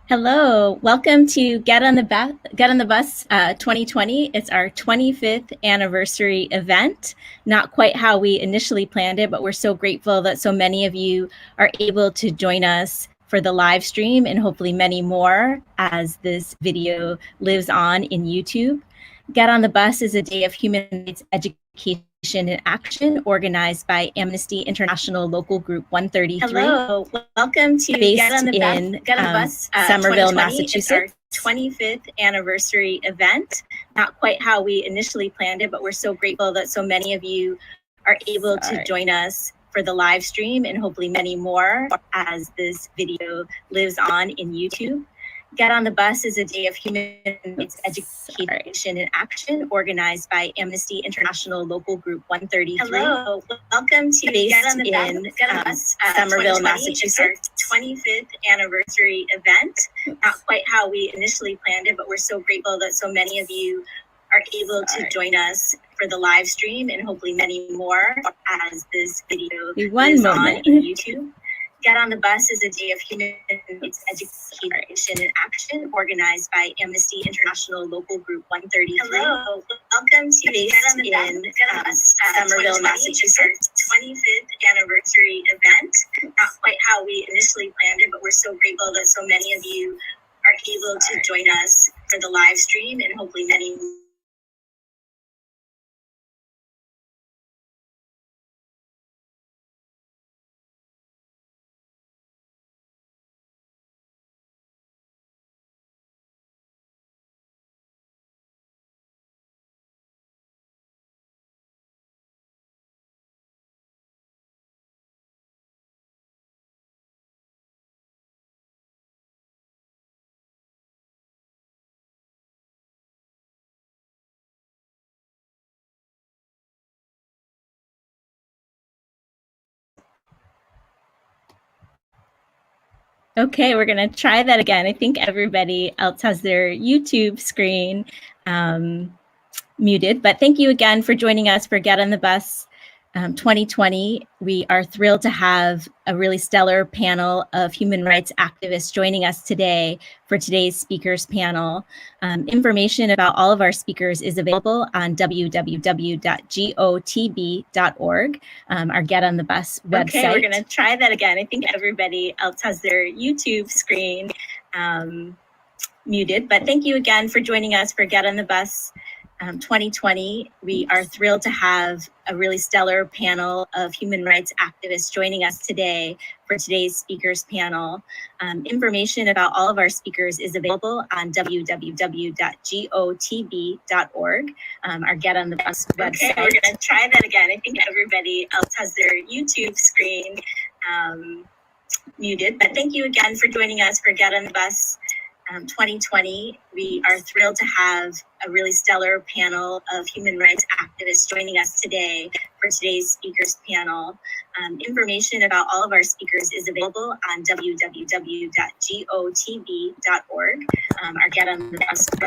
Hello, welcome to Get on the Bus 2020. It's our 25th anniversary event. Not quite how we initially planned it, but we're so grateful that so many of you are able to join us for the live stream and hopefully many more as this video lives on in YouTube. Get on the Bus is a day of human rights education and action organized by Amnesty International Local Group 133. Hello, welcome to Get on the Bus Somerville, Massachusetts. It's our 25th anniversary event. Not quite how we initially planned it, but we're so grateful that so many of you are able to join us for the live stream and hopefully many more as this video lives on in YouTube. Get on the Bus is a day of human rights education and action organized by Amnesty International Local Group 133. Hello, welcome to Somerville, Massachusetts. It's our 25th anniversary event. Not quite how we initially planned it, but we're so grateful that so many of you are able to join us for the live stream and hopefully many more as this video lives on in YouTube. Get on the Bus is a day of human rights education and action organized by Amnesty International Local Group 133. Hello, welcome to Somerville, Massachusetts. Our 25th anniversary event. Not quite how we initially planned it, but we're so grateful that so many of you are able to join us for the live stream and hopefully many more. Okay, we're going to try that again. I think everybody else has their YouTube screen muted, but thank you again for joining us for Get on the Bus 2020. We are thrilled to have a really stellar panel of human rights activists joining us today for today's speakers panel. Information about all of our speakers is available on www.gotb.org, our Get on the Bus website. Okay, we're going to try that again. I think everybody else has their YouTube screen muted, but thank you again for joining us for Get on the Bus 2020. We are thrilled to have a really stellar panel of human rights activists joining us today for today's speakers panel. Information about all of our speakers is available on www.gotb.org, our Get on the Bus website. Okay, we're going to try that again. I think everybody else has their YouTube screen muted, but thank you again for joining us for Get on the Bus 2020. We are thrilled to have a really stellar panel of human rights activists joining us today for today's speakers panel. Information about all of our speakers is available on www.gotb.org, our Get on the Bus website. Okay, we're going to try that again. I think everybody else has their YouTube screen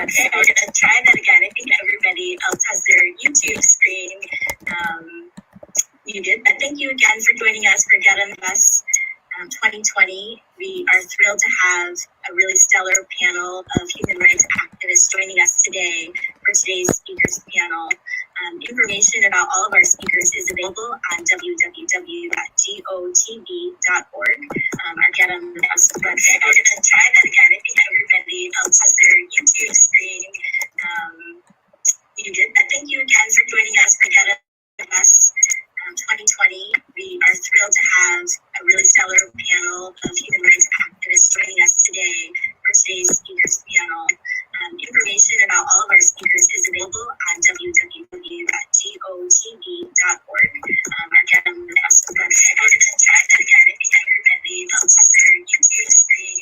muted, but thank you again for joining us for Get on the Bus 2020. We are thrilled to have a really stellar panel of human rights activists joining us today for today's speakers panel. Information about all of our speakers is available on www.gotb.org, our Get on the Bus website. Okay, we're going to try that again. I think everybody else has their YouTube screen muted, but thank you again for joining us for Get on the Bus 2020. We are thrilled to have a really stellar panel of human rights activists joining us today for today's speakers panel. Information about all of our speakers is available on www.gotb.org, our Get on the Bus website. We're going to try that again. I think everybody else has their YouTube screen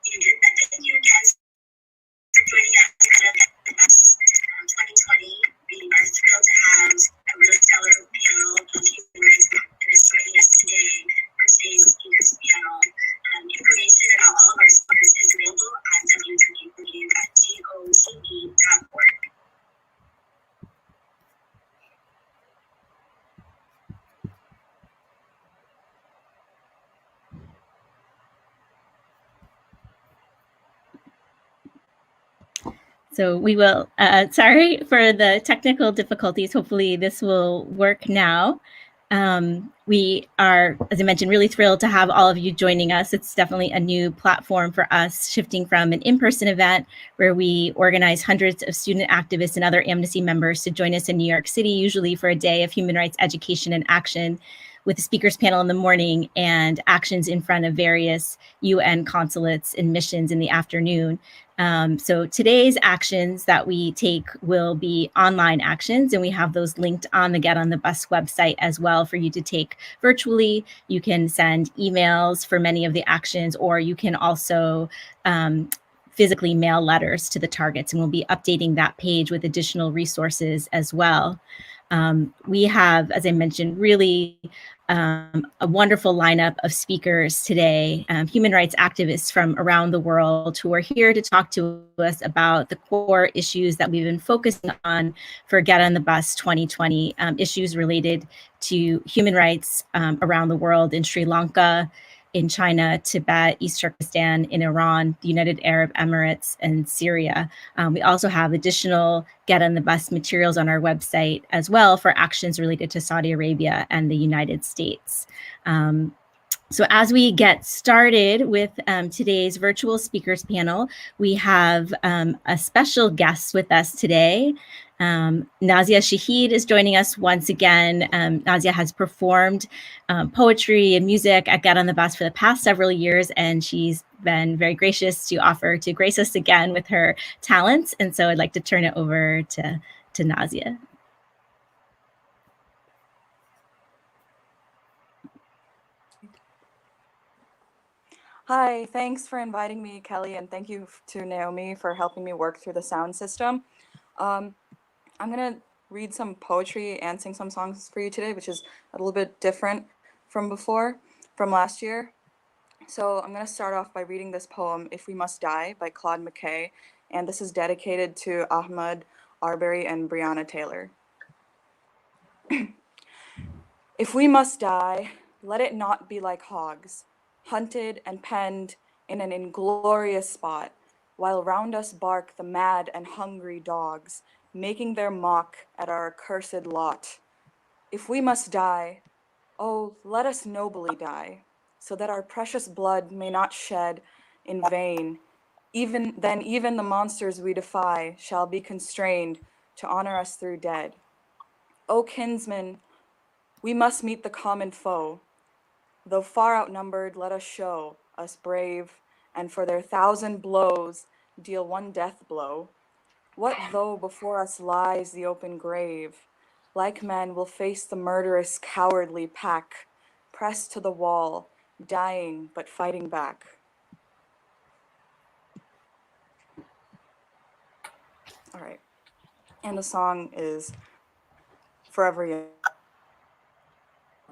muted, but thank you again for joining us for Get on the Bus 2020. We are thrilled to have a really stellar panel of human rights activists joining us today for today's speakers So we will, sorry for the technical difficulties. Hopefully this will work now. We are, as I mentioned, really thrilled to have all of you joining us. It's definitely a new platform for us, shifting from an in-person event where we organize hundreds of student activists and other Amnesty members to join us in New York City, usually for a day of human rights education and action, with a speakers panel in the morning and actions in front of various UN consulates and missions in the afternoon. So today's actions that we take will be online actions, and we have those linked on the Get on the Bus website as well for you to take virtually. You can send emails for many of the actions, or you can also physically mail letters to the targets, and we'll be updating that page with additional resources as well. We have, as I mentioned, really a wonderful lineup of speakers today, human rights activists from around the world who are here to talk to us about the core issues that we've been focusing on for Get on the Bus 2020, issues related to human rights around the world in Sri Lanka, in China, Tibet, East Turkestan, in Iran, the United Arab Emirates, and Syria. We also have additional Get on the Bus materials on our website as well for actions related to Saudi Arabia and the United States. So as we get started with today's virtual speakers panel, we have a special guest with us today. Nazia Shahid is joining us once again. Nazia has performed poetry and music at Get on the Bus for the past several years, and she's been very gracious to offer to grace us again with her talents. And so I'd like to turn it over to Nazia. Hi, thanks for inviting me, Kelly, and thank you to Naomi for helping me work through the sound system. I'm gonna read some poetry and sing some songs for you today, which is a little bit different from last year. So I'm gonna start off by reading this poem, If We Must Die, by Claude McKay, and this is dedicated to Ahmaud Arbery and Breonna Taylor. If we must die, let it not be like hogs, hunted and penned in an inglorious spot, while round us bark the mad and hungry dogs, making their mock at our accursed lot. If we must die, oh, let us nobly die, so that our precious blood may not shed in vain. Even the monsters we defy shall be constrained to honor us through dead. O kinsmen, we must meet the common foe. Though far outnumbered, let us show us brave, and for their 1,000 blows deal one death blow. What though before us lies the open grave? Like men, we'll face the murderous, cowardly pack, pressed to the wall, dying but fighting back. All right, and the song is Forever Young,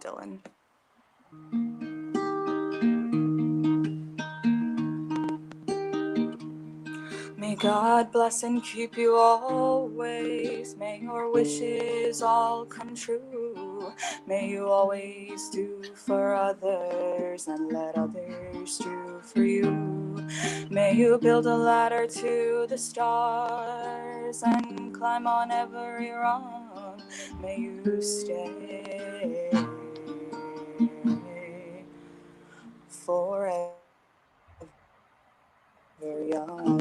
Dylan. May God bless and keep you always. May your wishes all come true. May you always do for others and let others do for you. May you build a ladder to the stars and climb on every rung. May you stay forever young,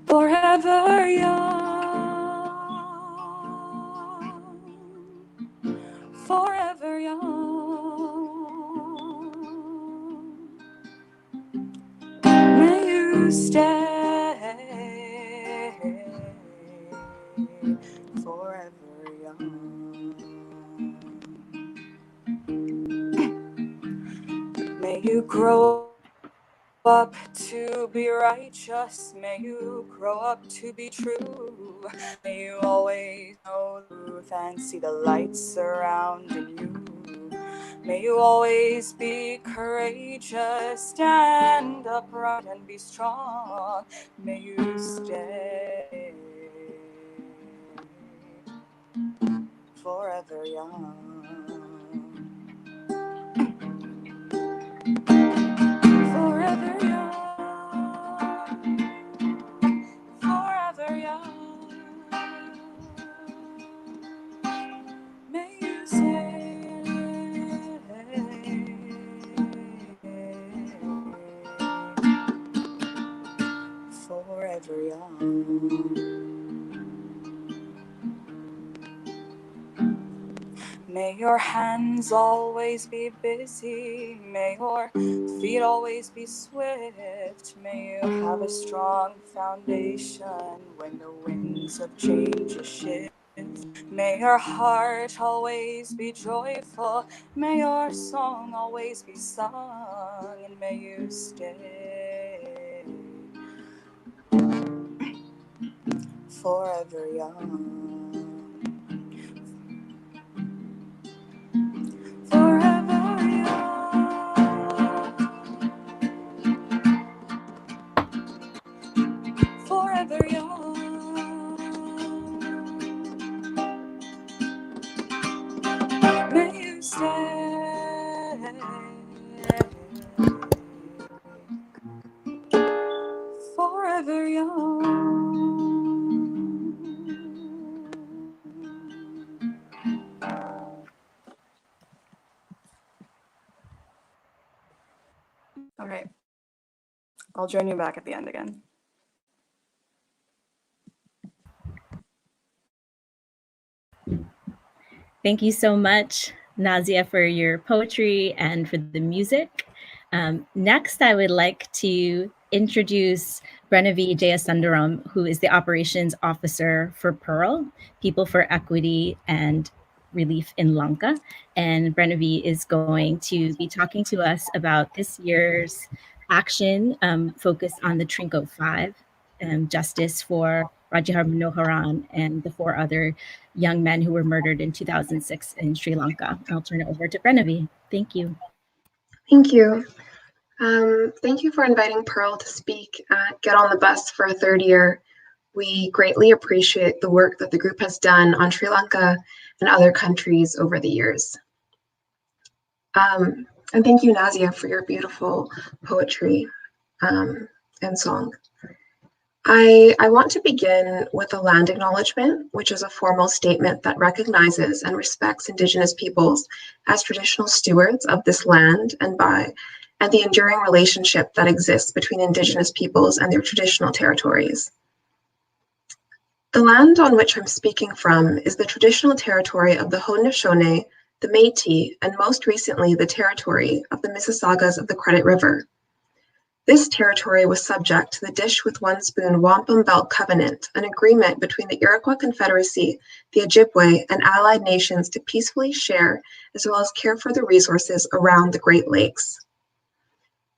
forever young, forever young. May you stay forever young. May you grow up to be righteous. May you grow up to be true. May you always know the truth and see the light surrounding you. May you always be courageous, stand upright and be strong. May you stay forever young. Forever young, your hands always be busy. May your feet always be swift. May you have a strong foundation when the winds of change shift. May your heart always be joyful. May your song always be sung. And may you stay forever young. Forever young. Forever young. May you stay forever young. All right. I'll join you back at the end again. Thank you so much, Nazia, for your poetry and for the music. Next, I would like to introduce Brenavi Jayasundaram, who is the Operations Officer for Pearl, People for Equity and Relief in Lanka. And Brenavi is going to be talking to us about this year's action focused on the Trinco 5, justice for Rajihar Manoharan and the 4 other young men who were murdered in 2006 in Sri Lanka. I'll turn it over to Brenavi. Thank you. Thank you. Thank you for inviting Pearl to speak at Get on the Bus for a 3rd year. We greatly appreciate the work that the group has done on Sri Lanka and other countries over the years. And thank you, Nazia, for your beautiful poetry and song. I want to begin with a land acknowledgement, which is a formal statement that recognizes and respects Indigenous peoples as traditional stewards of this land and the enduring relationship that exists between Indigenous peoples and their traditional territories. The land on which I'm speaking from is the traditional territory of the Haudenosaunee, the Métis, and most recently the territory of the Mississaugas of the Credit River. This territory was subject to the Dish with One Spoon Wampum Belt Covenant, an agreement between the Iroquois Confederacy, the Ojibwe, and allied nations to peacefully share as well as care for the resources around the Great Lakes.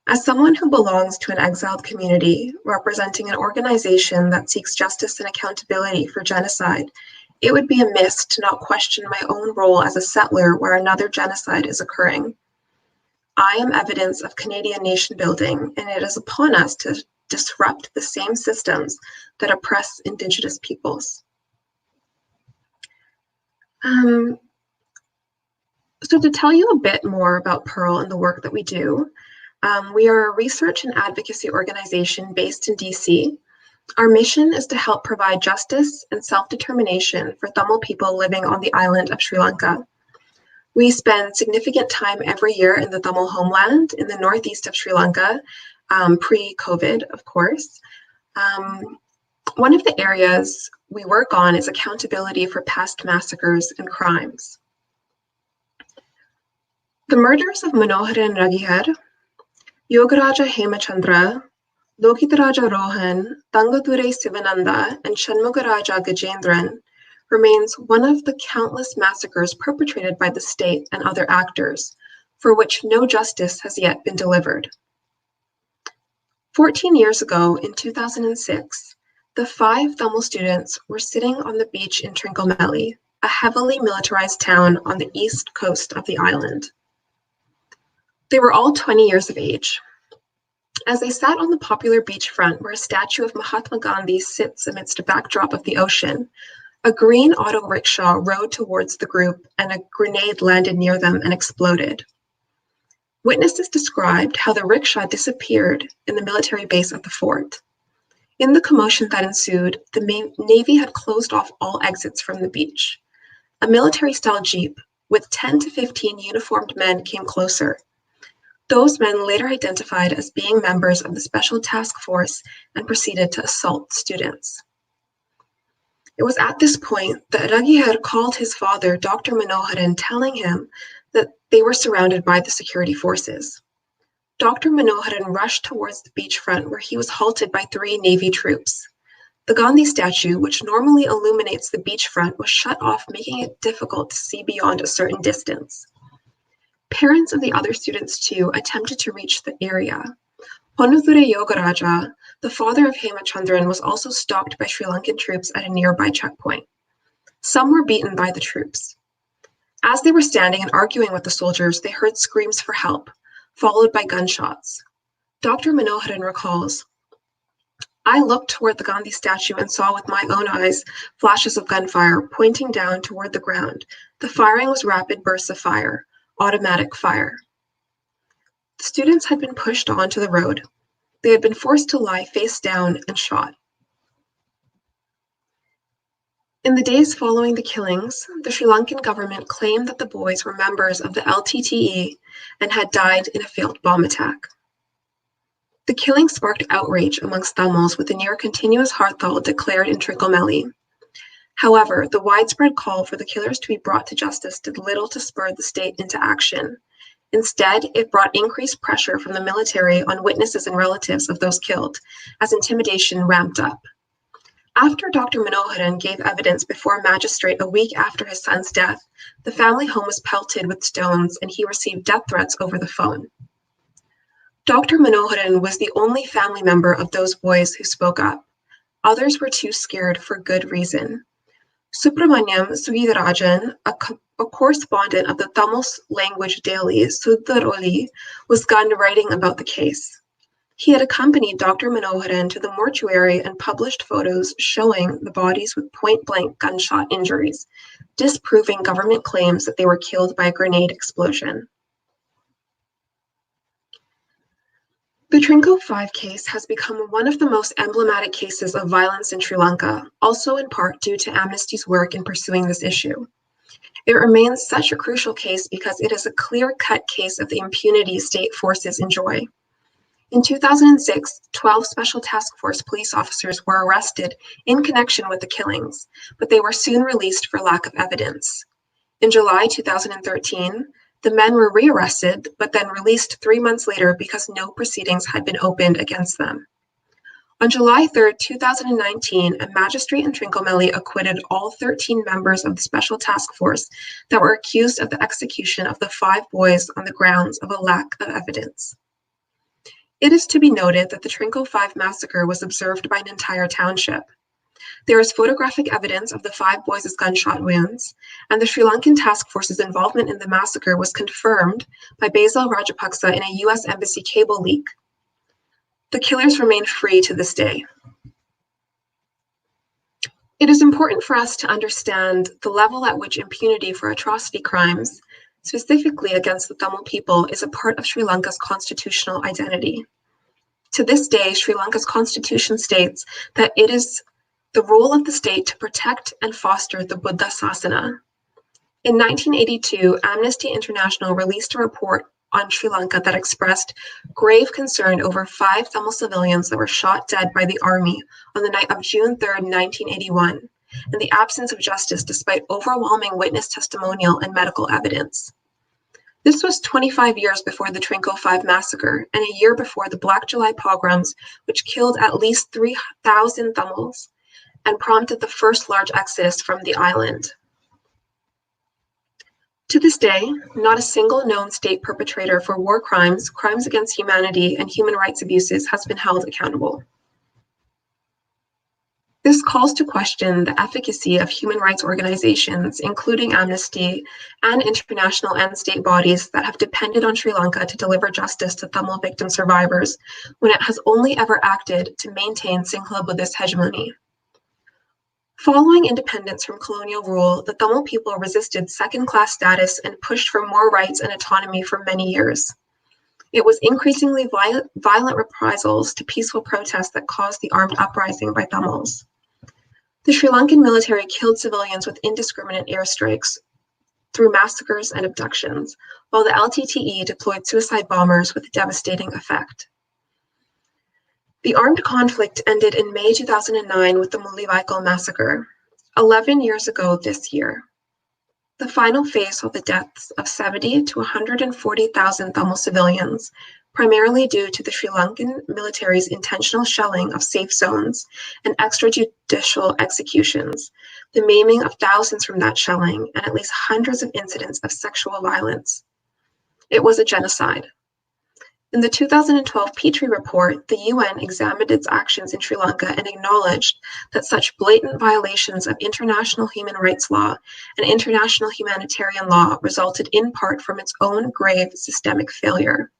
As someone who belongs to an exiled community representing an organization that seeks justice and accountability for genocide, it would be amiss to not question my own role as a settler where another genocide is occurring. I am evidence of Canadian nation building, and it is upon us to disrupt the same systems that oppress Indigenous peoples. So to tell you a bit more about Pearl and the work that we do, we are a research and advocacy organization based in DC. Our mission is to help provide justice and self-determination for Tamil people living on the island of Sri Lanka. We spend significant time every year in the Tamil homeland in the northeast of Sri Lanka, pre-COVID, of course. One of the areas we work on is accountability for past massacres and crimes. The murders of Manoharan Rajihar, Yogaraja Hemachandra, Lokitaraja Rohan, Tangadurai Sivananda, and Shanmugaraja Gajendran remains one of the countless massacres perpetrated by the state and other actors, for which no justice has yet been delivered. 14 years ago, in 2006, the 5 Tamil students were sitting on the beach in Trincomalee, a heavily militarized town on the east coast of the island. They were all 20 years of age. As they sat on the popular beachfront where a statue of Mahatma Gandhi sits amidst a backdrop of the ocean, a green auto rickshaw rode towards the group and a grenade landed near them and exploded. Witnesses described how the rickshaw disappeared in the military base at the fort. In the commotion that ensued, the Navy had closed off all exits from the beach. A military-style jeep with 10 to 15 uniformed men came closer. Those men later identified as being members of the Special Task Force and proceeded to assault students. It was at this point that Ragihar called his father, Dr. Manoharan, telling him that they were surrounded by the security forces. Dr. Manoharan rushed towards the beachfront where he was halted by 3 Navy troops. The Gandhi statue, which normally illuminates the beachfront, was shut off, making it difficult to see beyond a certain distance. Parents of the other students, too, attempted to reach the area. Honuthure Yogaraja, the father of Hemachandran, was also stalked by Sri Lankan troops at a nearby checkpoint. Some were beaten by the troops. As they were standing and arguing with the soldiers, they heard screams for help, followed by gunshots. Dr. Manoharan recalls, "I looked toward the Gandhi statue and saw with my own eyes flashes of gunfire pointing down toward the ground. The firing was rapid bursts of fire, automatic fire." The students had been pushed onto the road. They had been forced to lie face down and shot. In the days following the killings, the Sri Lankan government claimed that the boys were members of the LTTE and had died in a failed bomb attack. The killing sparked outrage amongst Tamils, with a near continuous Hartal declared in Trincomalee. However, the widespread call for the killers to be brought to justice did little to spur the state into action. Instead, it brought increased pressure from the military on witnesses and relatives of those killed, as intimidation ramped up. After Dr. Manoharan gave evidence before a magistrate a week after his son's death, the family home was pelted with stones and he received death threats over the phone. Dr. Manoharan was the only family member of those boys who spoke up. Others were too scared for good reason. Subramaniam Sugidarajan, a correspondent of the Tamil language daily Sudharoli, was gone writing about the case. He had accompanied Dr. Manoharan to the mortuary and published photos showing the bodies with point-blank gunshot injuries, disproving government claims that they were killed by a grenade explosion. The Trinco 5 case has become one of the most emblematic cases of violence in Sri Lanka, also in part due to Amnesty's work in pursuing this issue. It remains such a crucial case because it is a clear-cut case of the impunity state forces enjoy. In 2006, 12 Special Task Force police officers were arrested in connection with the killings, but they were soon released for lack of evidence. In July 2013, the men were rearrested, but then released 3 months later because no proceedings had been opened against them. On July 3, 2019, a magistrate in Trincomalee acquitted all 13 members of the Special Task Force that were accused of the execution of the 5 boys on the grounds of a lack of evidence. It is to be noted that the Trinco 5 massacre was observed by an entire township. There is photographic evidence of the 5 boys' gunshot wounds, and the Sri Lankan task force's involvement in the massacre was confirmed by Basil Rajapaksa in a US Embassy cable leak. The killers remain free to this day. It is important for us to understand the level at which impunity for atrocity crimes, specifically against the Tamil people, is a part of Sri Lanka's constitutional identity. To this day, Sri Lanka's constitution states that it is the role of the state to protect and foster the Buddha Sasana. In 1982, Amnesty International released a report on Sri Lanka that expressed grave concern over 5 Tamil civilians that were shot dead by the army on the night of June 3, 1981, and the absence of justice despite overwhelming witness testimonial and medical evidence. This was 25 years before the Trinco 5 massacre and a year before the Black July pogroms, which killed at least 3,000 Tamils and prompted the first large exodus from the island. To this day, not a single known state perpetrator for war crimes, crimes against humanity, and human rights abuses has been held accountable. This calls to question the efficacy of human rights organizations, including Amnesty and international and state bodies that have depended on Sri Lanka to deliver justice to Tamil victim survivors when it has only ever acted to maintain Sinhala Buddhist hegemony. Following independence from colonial rule, the Tamil people resisted second-class status and pushed for more rights and autonomy for many years. It was increasingly violent reprisals to peaceful protests that caused the armed uprising by Tamils. The Sri Lankan military killed civilians with indiscriminate airstrikes through massacres and abductions, while the LTTE deployed suicide bombers with devastating effect. The armed conflict ended in May 2009 with the Mullivaikkal massacre. 11 years ago this year. The final phase saw the deaths of 70 to 140,000 Tamil civilians, primarily due to the Sri Lankan military's intentional shelling of safe zones and extrajudicial executions, the maiming of thousands from that shelling, and at least hundreds of incidents of sexual violence. It was a genocide. In the 2012 Petrie report, the UN examined its actions in Sri Lanka and acknowledged that such blatant violations of international human rights law and international humanitarian law resulted in part from its own grave systemic failure.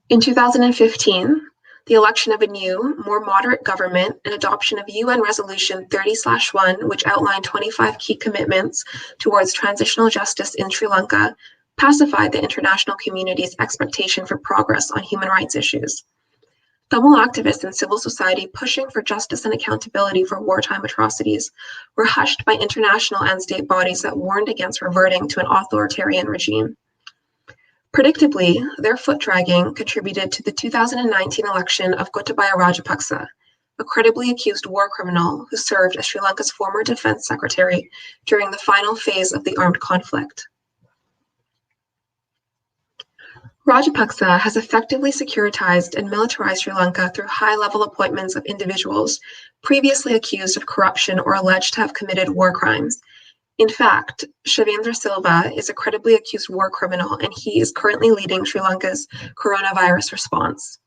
In 2015, the election of a new, more moderate government and adoption of UN Resolution 30/1, which outlined 25 key commitments towards transitional justice in Sri Lanka, pacified the international community's expectation for progress on human rights issues. Tamil activists and civil society pushing for justice and accountability for wartime atrocities were hushed by international and state bodies that warned against reverting to an authoritarian regime. Predictably, their foot-dragging contributed to the 2019 election of Gotabaya Rajapaksa, a credibly accused war criminal who served as Sri Lanka's former defense secretary during the final phase of the armed conflict. Rajapaksa has effectively securitized and militarized Sri Lanka through high-level appointments of individuals previously accused of corruption or alleged to have committed war crimes. In fact, Shavendra Silva is a credibly accused war criminal, and he is currently leading Sri Lanka's coronavirus response.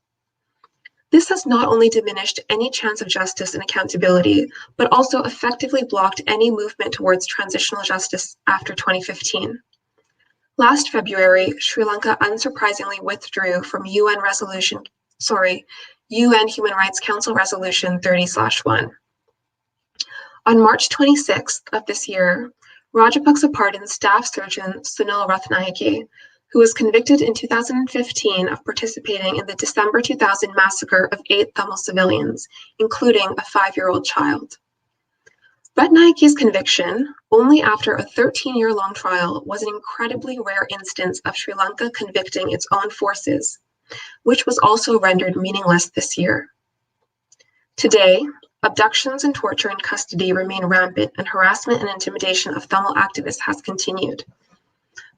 This has not only diminished any chance of justice and accountability, but also effectively blocked any movement towards transitional justice after 2015. Last February, Sri Lanka unsurprisingly withdrew from UN Human Rights Council Resolution 30/1. On March 26th of this year, Rajapaksa pardoned Staff Surgeon Sunil Rathnayake, who was convicted in 2015 of participating in the December 2000 massacre of 8 Tamil civilians, including a 5-year-old child. Ratnayake's conviction, only after a 13-year-long trial, was an incredibly rare instance of Sri Lanka convicting its own forces, which was also rendered meaningless this year. Today, abductions and torture in custody remain rampant, and harassment and intimidation of Tamil activists has continued.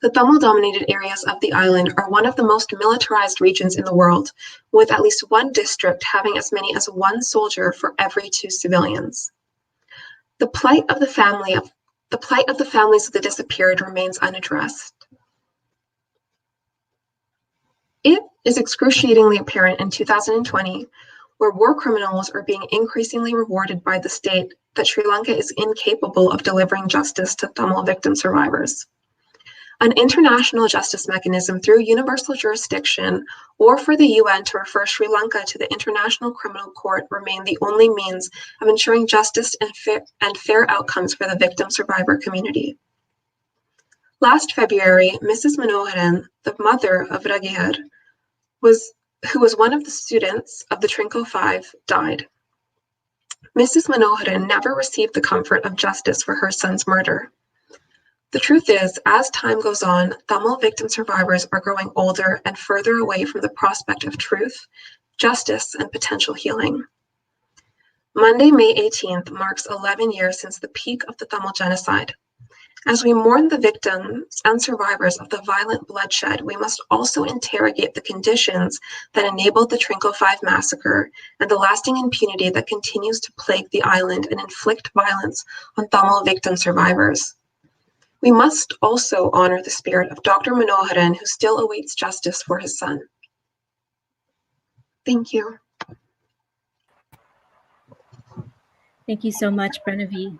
The Tamil-dominated areas of the island are one of the most militarized regions in the world, with at least one district having as many as 1 soldier for every 2 civilians. The plight of the families of the disappeared remains unaddressed. It is excruciatingly apparent in 2020, where war criminals are being increasingly rewarded by the state, that Sri Lanka is incapable of delivering justice to Tamil victim survivors. An international justice mechanism through universal jurisdiction, or for the UN to refer Sri Lanka to the International Criminal Court, remain the only means of ensuring justice and fair outcomes for the victim survivor community. Last February, Mrs. Manoharan, the mother of Ragihar, who was one of the students of the Trinco 5, died. Mrs. Manoharan never received the comfort of justice for her son's murder. The truth is, as time goes on, Tamil victim survivors are growing older and further away from the prospect of truth, justice, and potential healing. Monday, May 18th marks 11 years since the peak of the Tamil genocide. As we mourn the victims and survivors of the violent bloodshed, we must also interrogate the conditions that enabled the Trinco 5 massacre and the lasting impunity that continues to plague the island and inflict violence on Tamil victim survivors. We must also honor the spirit of Dr. Manoharan, who still awaits justice for his son. Thank you. Thank you so much, Pranavi.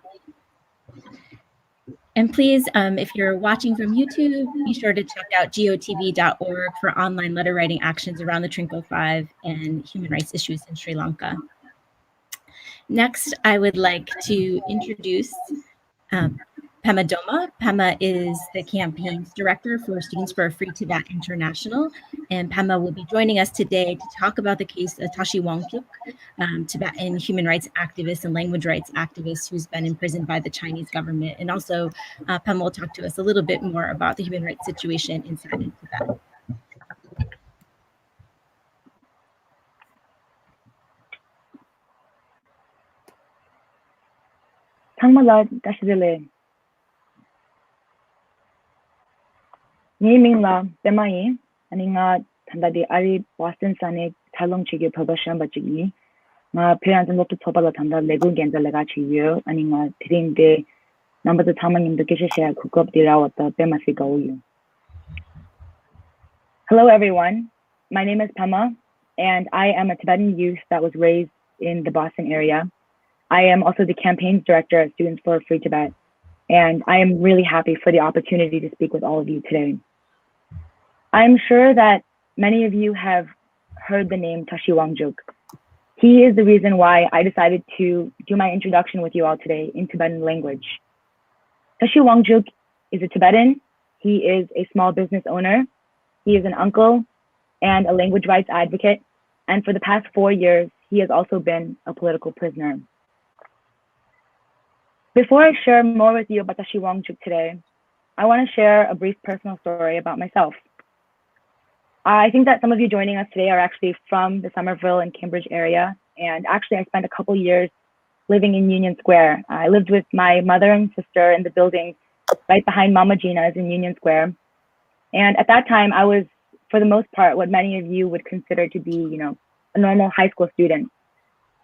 And please, if you're watching from YouTube, be sure to check out gotv.org for online letter writing actions around the Trinco 5 and human rights issues in Sri Lanka. Next, I would like to introduce Pema Doma. Pema is the campaign's director for Students for a Free Tibet International, and Pema will be joining us today to talk about the case of Tashi Wangchuk, Tibetan human rights activist and language rights activist who's been imprisoned by the Chinese government. And also, Pema will talk to us a little bit more about the human rights situation inside in Tibet. Thangmala Tashidele. Nimingla Bemai, Aninga Tandadi Ari Boston Sane Talong Chigi Probation Bachigi. Nga parents and local Topala Tanda Lego Genda Legachi Yu, Aninga Trin de number the Taman in the Kisha cook up the Rawata Bemasi Gauyu. Hello everyone, my name is Pema, and I am a Tibetan youth that was raised in the Boston area. I am also the campaigns director at Students for Free Tibet, and I am really happy for the opportunity to speak with all of you today. I'm sure that many of you have heard the name Tashi Wangjuk. He is the reason why I decided to do my introduction with you all today in Tibetan language. Tashi Wangjuk is a Tibetan, he is a small business owner, he is an uncle and a language rights advocate, and for the past 4 years, he has also been a political prisoner. Before I share more with you about Tashi Wangjuk today, I want to share a brief personal story about myself. I think that some of you joining us today are actually from the Somerville and Cambridge area, and actually I spent a couple years living in Union Square. I lived with my mother and sister in the building right behind Mama Gina's in Union Square. And at that time, I was, for the most part, what many of you would consider to be, a normal high school student.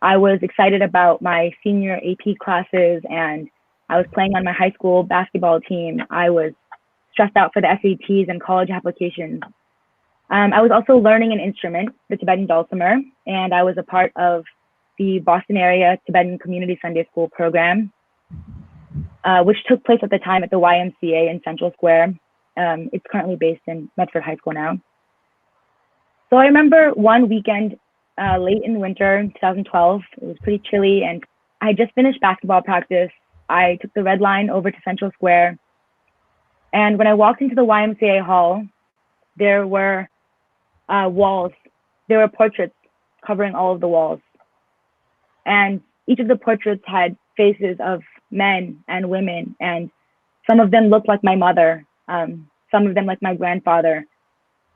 I was excited about my senior AP classes, and I was playing on my high school basketball team. I was stressed out for the SATs and college applications. I was also learning an instrument, the Tibetan dulcimer, and I was a part of the Boston area Tibetan Community Sunday School program, which took place at the time at the YMCA in Central Square. It's currently based in Medford High School now. So I remember one weekend late in winter in 2012, it was pretty chilly, and I had just finished basketball practice. I took the red line over to Central Square. And when I walked into the YMCA hall, there were walls. There were portraits covering all of the walls. And each of the portraits had faces of men and women, and some of them looked like my mother, some of them like my grandfather,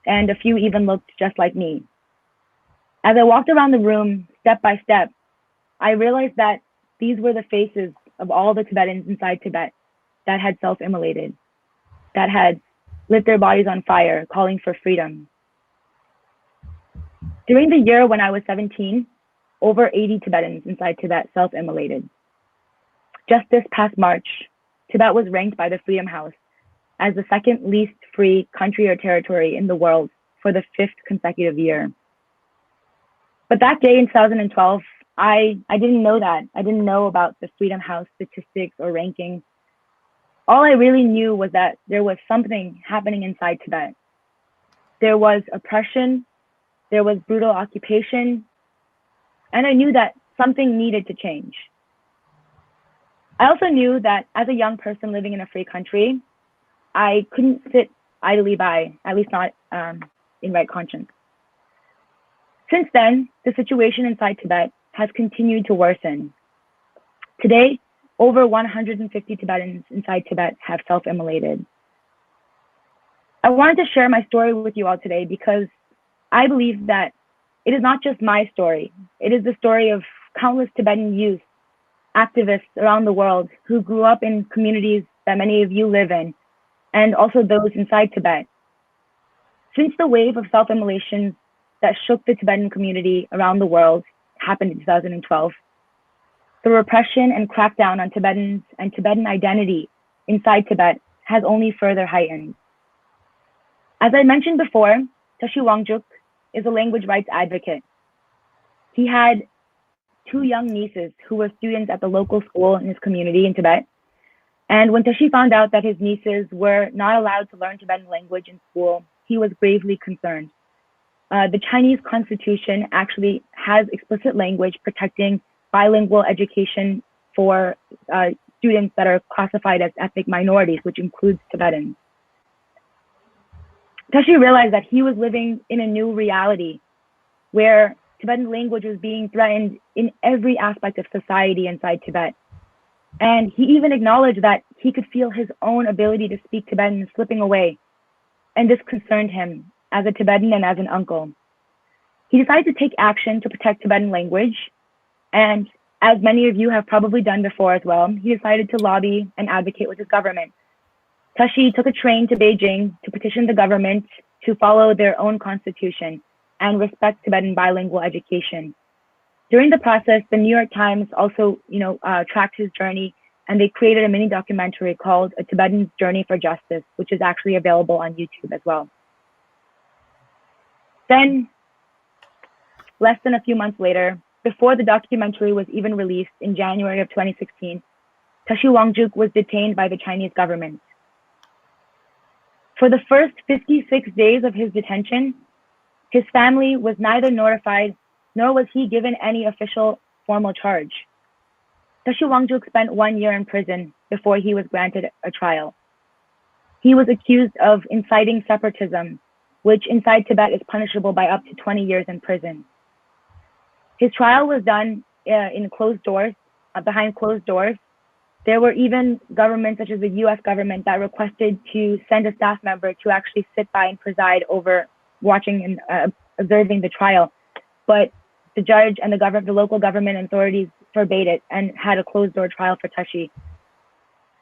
and a few even looked just like me. As I walked around the room, step by step, I realized that these were the faces of all the Tibetans inside Tibet that had self-immolated, that had lit their bodies on fire, calling for freedom. During the year when I was 17, over 80 Tibetans inside Tibet self-immolated. Just this past March, Tibet was ranked by the Freedom House as the second least free country or territory in the world for the 5th consecutive year. But that day in 2012, I didn't know that. I didn't know about the Freedom House statistics or rankings. All I really knew was that there was something happening inside Tibet. There was oppression, there was brutal occupation, and I knew that something needed to change. I also knew that as a young person living in a free country, I couldn't sit idly by, at least not in right conscience. Since then, the situation inside Tibet has continued to worsen. Today, over 150 Tibetans inside Tibet have self-immolated. I wanted to share my story with you all today because I believe that it is not just my story. It is the story of countless Tibetan youth, activists around the world who grew up in communities that many of you live in, and also those inside Tibet. Since the wave of self-immolations that shook the Tibetan community around the world happened in 2012, the repression and crackdown on Tibetans and Tibetan identity inside Tibet has only further heightened. As I mentioned before, Tashi Wangjuk is a language rights advocate. He had 2 young nieces who were students at the local school in his community in Tibet. And when Tashi found out that his nieces were not allowed to learn Tibetan language in school, he was gravely concerned. The Chinese constitution actually has explicit language protecting bilingual education for students that are classified as ethnic minorities, which includes Tibetans. Tashi realized that he was living in a new reality where Tibetan language was being threatened in every aspect of society inside Tibet. And he even acknowledged that he could feel his own ability to speak Tibetan slipping away. And this concerned him as a Tibetan and as an uncle. He decided to take action to protect Tibetan language. And as many of you have probably done before as well, he decided to lobby and advocate with his government. Tashi took a train to Beijing to petition the government to follow their own constitution and respect Tibetan bilingual education. During the process, the New York Times also, tracked his journey, and they created a mini documentary called A Tibetan's Journey for Justice, which is actually available on YouTube as well. Then, less than a few months later, before the documentary was even released in January of 2016, Tashi Wangjuk was detained by the Chinese government. For the first 56 days of his detention, his family was neither notified nor was he given any official formal charge. Tashi Wangjuk spent 1 year in prison before he was granted a trial. He was accused of inciting separatism, which inside Tibet is punishable by up to 20 years in prison. His trial was done in closed doors, behind closed doors. There were even governments such as the US government that requested to send a staff member to actually sit by and preside over watching and observing the trial. But the judge and the local government authorities forbade it and had a closed door trial for Tashi.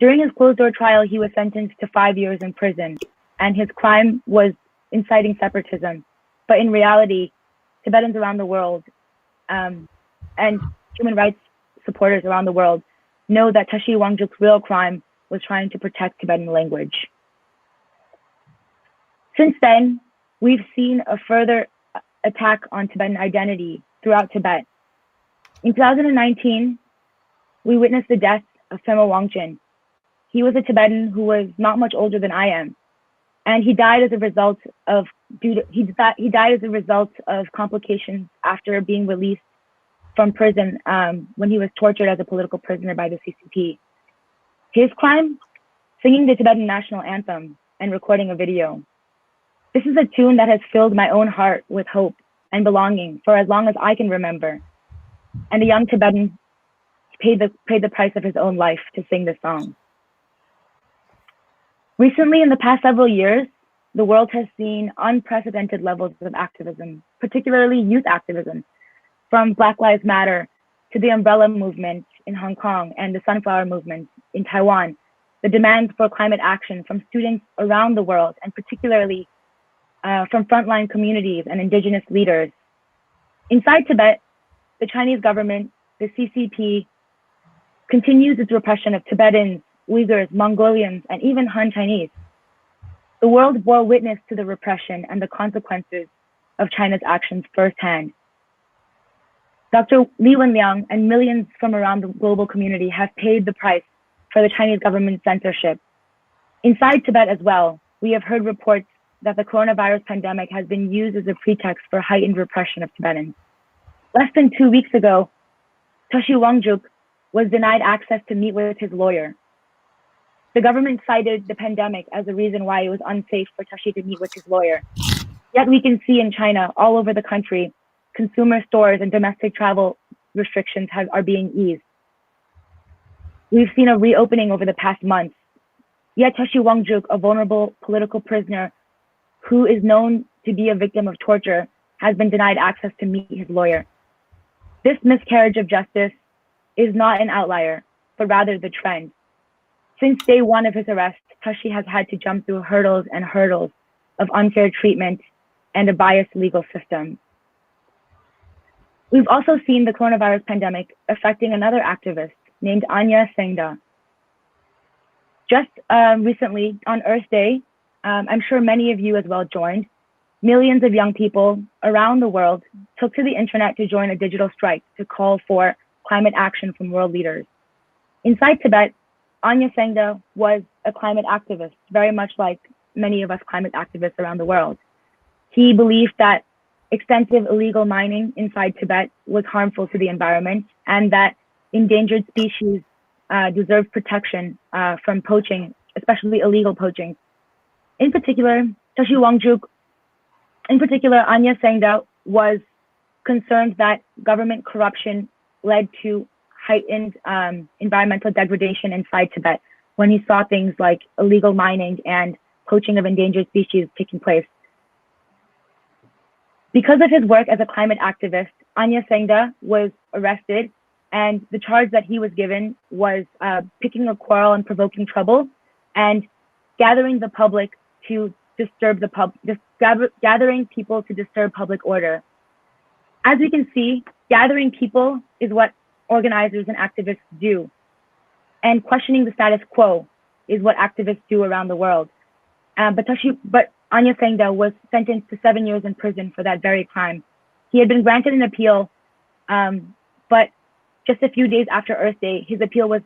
During his closed door trial, he was sentenced to 5 years in prison, and his crime was inciting separatism. But in reality, Tibetans around the world and human rights supporters around the world know that Tashi Wangjuk's real crime was trying to protect Tibetan language. Since then, we've seen a further attack on Tibetan identity throughout Tibet. In 2019, we witnessed the death of Phema Wangchen. He was a Tibetan who was not much older than I am, and he died as a result of complications after being released from prison when he was tortured as a political prisoner by the CCP. His crime? Singing the Tibetan national anthem and recording a video. This is a tune that has filled my own heart with hope and belonging for as long as I can remember. And a young Tibetan paid the price of his own life to sing this song. Recently, in the past several years, the world has seen unprecedented levels of activism, particularly youth activism, from Black Lives Matter to the Umbrella Movement in Hong Kong and the Sunflower Movement in Taiwan, the demands for climate action from students around the world, and particularly from frontline communities and indigenous leaders. Inside Tibet, the Chinese government, the CCP, continues its repression of Tibetans, Uyghurs, Mongolians, and even Han Chinese. The world bore witness to the repression and the consequences of China's actions firsthand. Dr. Li Wenliang and millions from around the global community have paid the price for the Chinese government's censorship. Inside Tibet as well, we have heard reports that the coronavirus pandemic has been used as a pretext for heightened repression of Tibetans. Less than 2 weeks ago, Tashi Wangjuk was denied access to meet with his lawyer. The government cited the pandemic as a reason why it was unsafe for Tashi to meet with his lawyer. Yet we can see in China, all over the country, consumer stores and domestic travel restrictions are being eased. We've seen a reopening over the past months. Yet Tashi Wangjuk, a vulnerable political prisoner who is known to be a victim of torture, has been denied access to meet his lawyer. This miscarriage of justice is not an outlier, but rather the trend. Since day one of his arrest, Tashi has had to jump through hurdles and hurdles of unfair treatment and a biased legal system. We've also seen the coronavirus pandemic affecting another activist named Anya Sengda. Just recently, on Earth Day, I'm sure many of you as well joined, millions of young people around the world took to the internet to join a digital strike to call for climate action from world leaders. Inside Tibet, Anya Sengda was a climate activist, very much like many of us climate activists around the world. He believed that extensive illegal mining inside Tibet was harmful to the environment and that endangered species deserve protection from poaching, especially illegal poaching. In particular, Anya Sengda was concerned that government corruption led to heightened environmental degradation inside Tibet when he saw things like illegal mining and poaching of endangered species taking place. Because of his work as a climate activist, Anya Sengda was arrested And the charge that he was given was picking a quarrel and provoking trouble and gathering the public to disturb gathering people to disturb public order. As we can see, gathering people is what organizers and activists do. And questioning the status quo is what activists do around the world. But Anya Sangda was sentenced to 7 years in prison for that very crime. He had been granted an appeal, but just a few days after Earth Day, his appeal was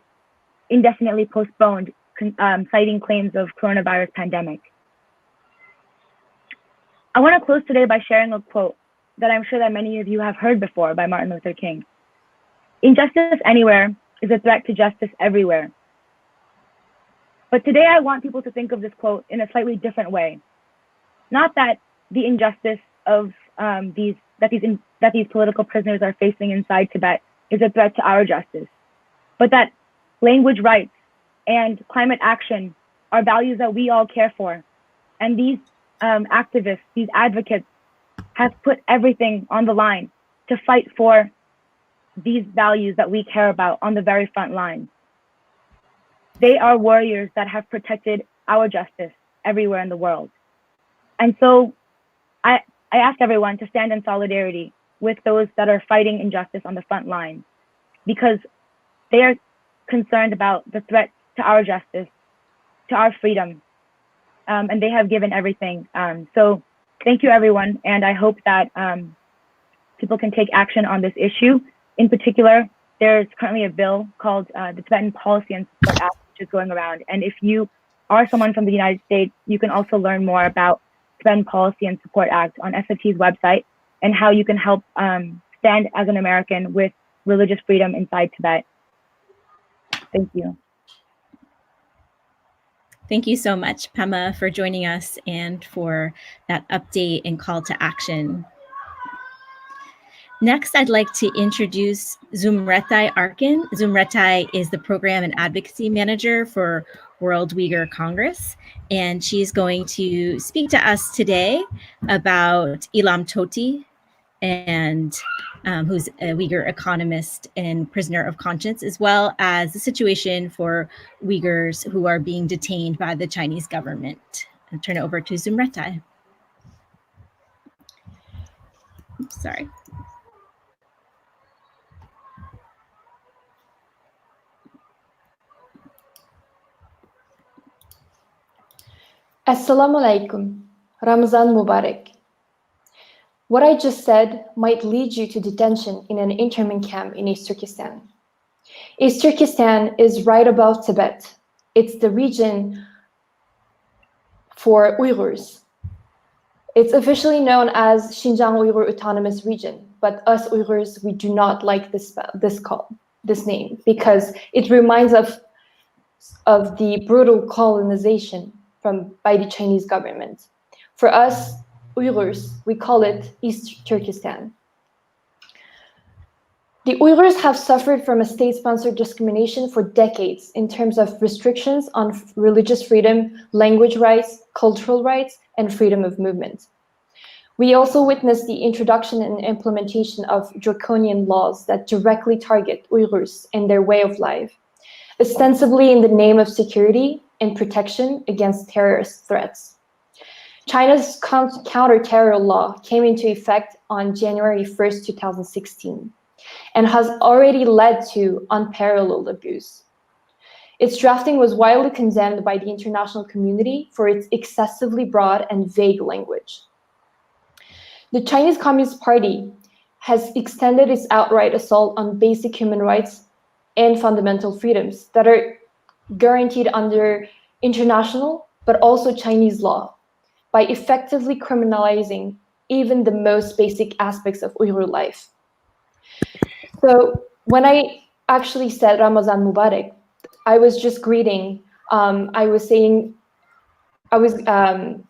indefinitely postponed, citing claims of coronavirus pandemic. I want to close today by sharing a quote that I'm sure that many of you have heard before by Martin Luther King. Injustice anywhere is a threat to justice everywhere. But today I want people to think of this quote in a slightly different way. Not that the injustice of these political prisoners are facing inside Tibet is a threat to our justice, but that language rights and climate action are values that we all care for. And these activists, these advocates have put everything on the line to fight for these values that we care about on the very front line. They are warriors that have protected our justice everywhere in the world. And so I ask everyone to stand in solidarity with those that are fighting injustice on the front line, because they are concerned about the threat to our justice, to our freedom, and they have given everything. So thank you, everyone, and I hope that people can take action on this issue. In particular, there's currently a bill called the Tibetan Policy and Support Act, which is going around. And if you are someone from the United States, you can also learn more about Tibetan Policy and Support Act on SFT's website and how you can help stand as an American with religious freedom inside Tibet. Thank you. Thank you so much, Pema, for joining us and for that update and call to action. Next, I'd like to introduce Zumretai Arkin. Zumretai is the Program and Advocacy Manager for World Uyghur Congress, and she's going to speak to us today about Ilham Tohti, and who's a Uyghur economist and prisoner of conscience, as well as the situation for Uyghurs who are being detained by the Chinese government. I'll turn it over to Zumretai. Oops, sorry. Assalamu alaikum. Ramazan Mubarak. What I just said might lead you to detention in an internment camp in East Turkestan. East Turkestan is right above Tibet. It's the region for Uyghurs. It's officially known as Xinjiang Uyghur Autonomous Region, but us Uyghurs, we do not like this name because it reminds us of the brutal colonization by the Chinese government. For us Uyghurs, we call it East Turkestan. The Uyghurs have suffered from a state-sponsored discrimination for decades in terms of restrictions on religious freedom, language rights, cultural rights, and freedom of movement. We also witnessed the introduction and implementation of draconian laws that directly target Uyghurs and their way of life, ostensibly in the name of security and protection against terrorist threats. China's counter-terror law came into effect on January 1st, 2016, and has already led to unparalleled abuse. Its drafting was widely condemned by the international community for its excessively broad and vague language. The Chinese Communist Party has extended its outright assault on basic human rights and fundamental freedoms that are guaranteed under international, but also Chinese law, by effectively criminalizing even the most basic aspects of Uyghur life. So when I actually said Ramazan Mubarak, I was just greeting, I was saying Ramazan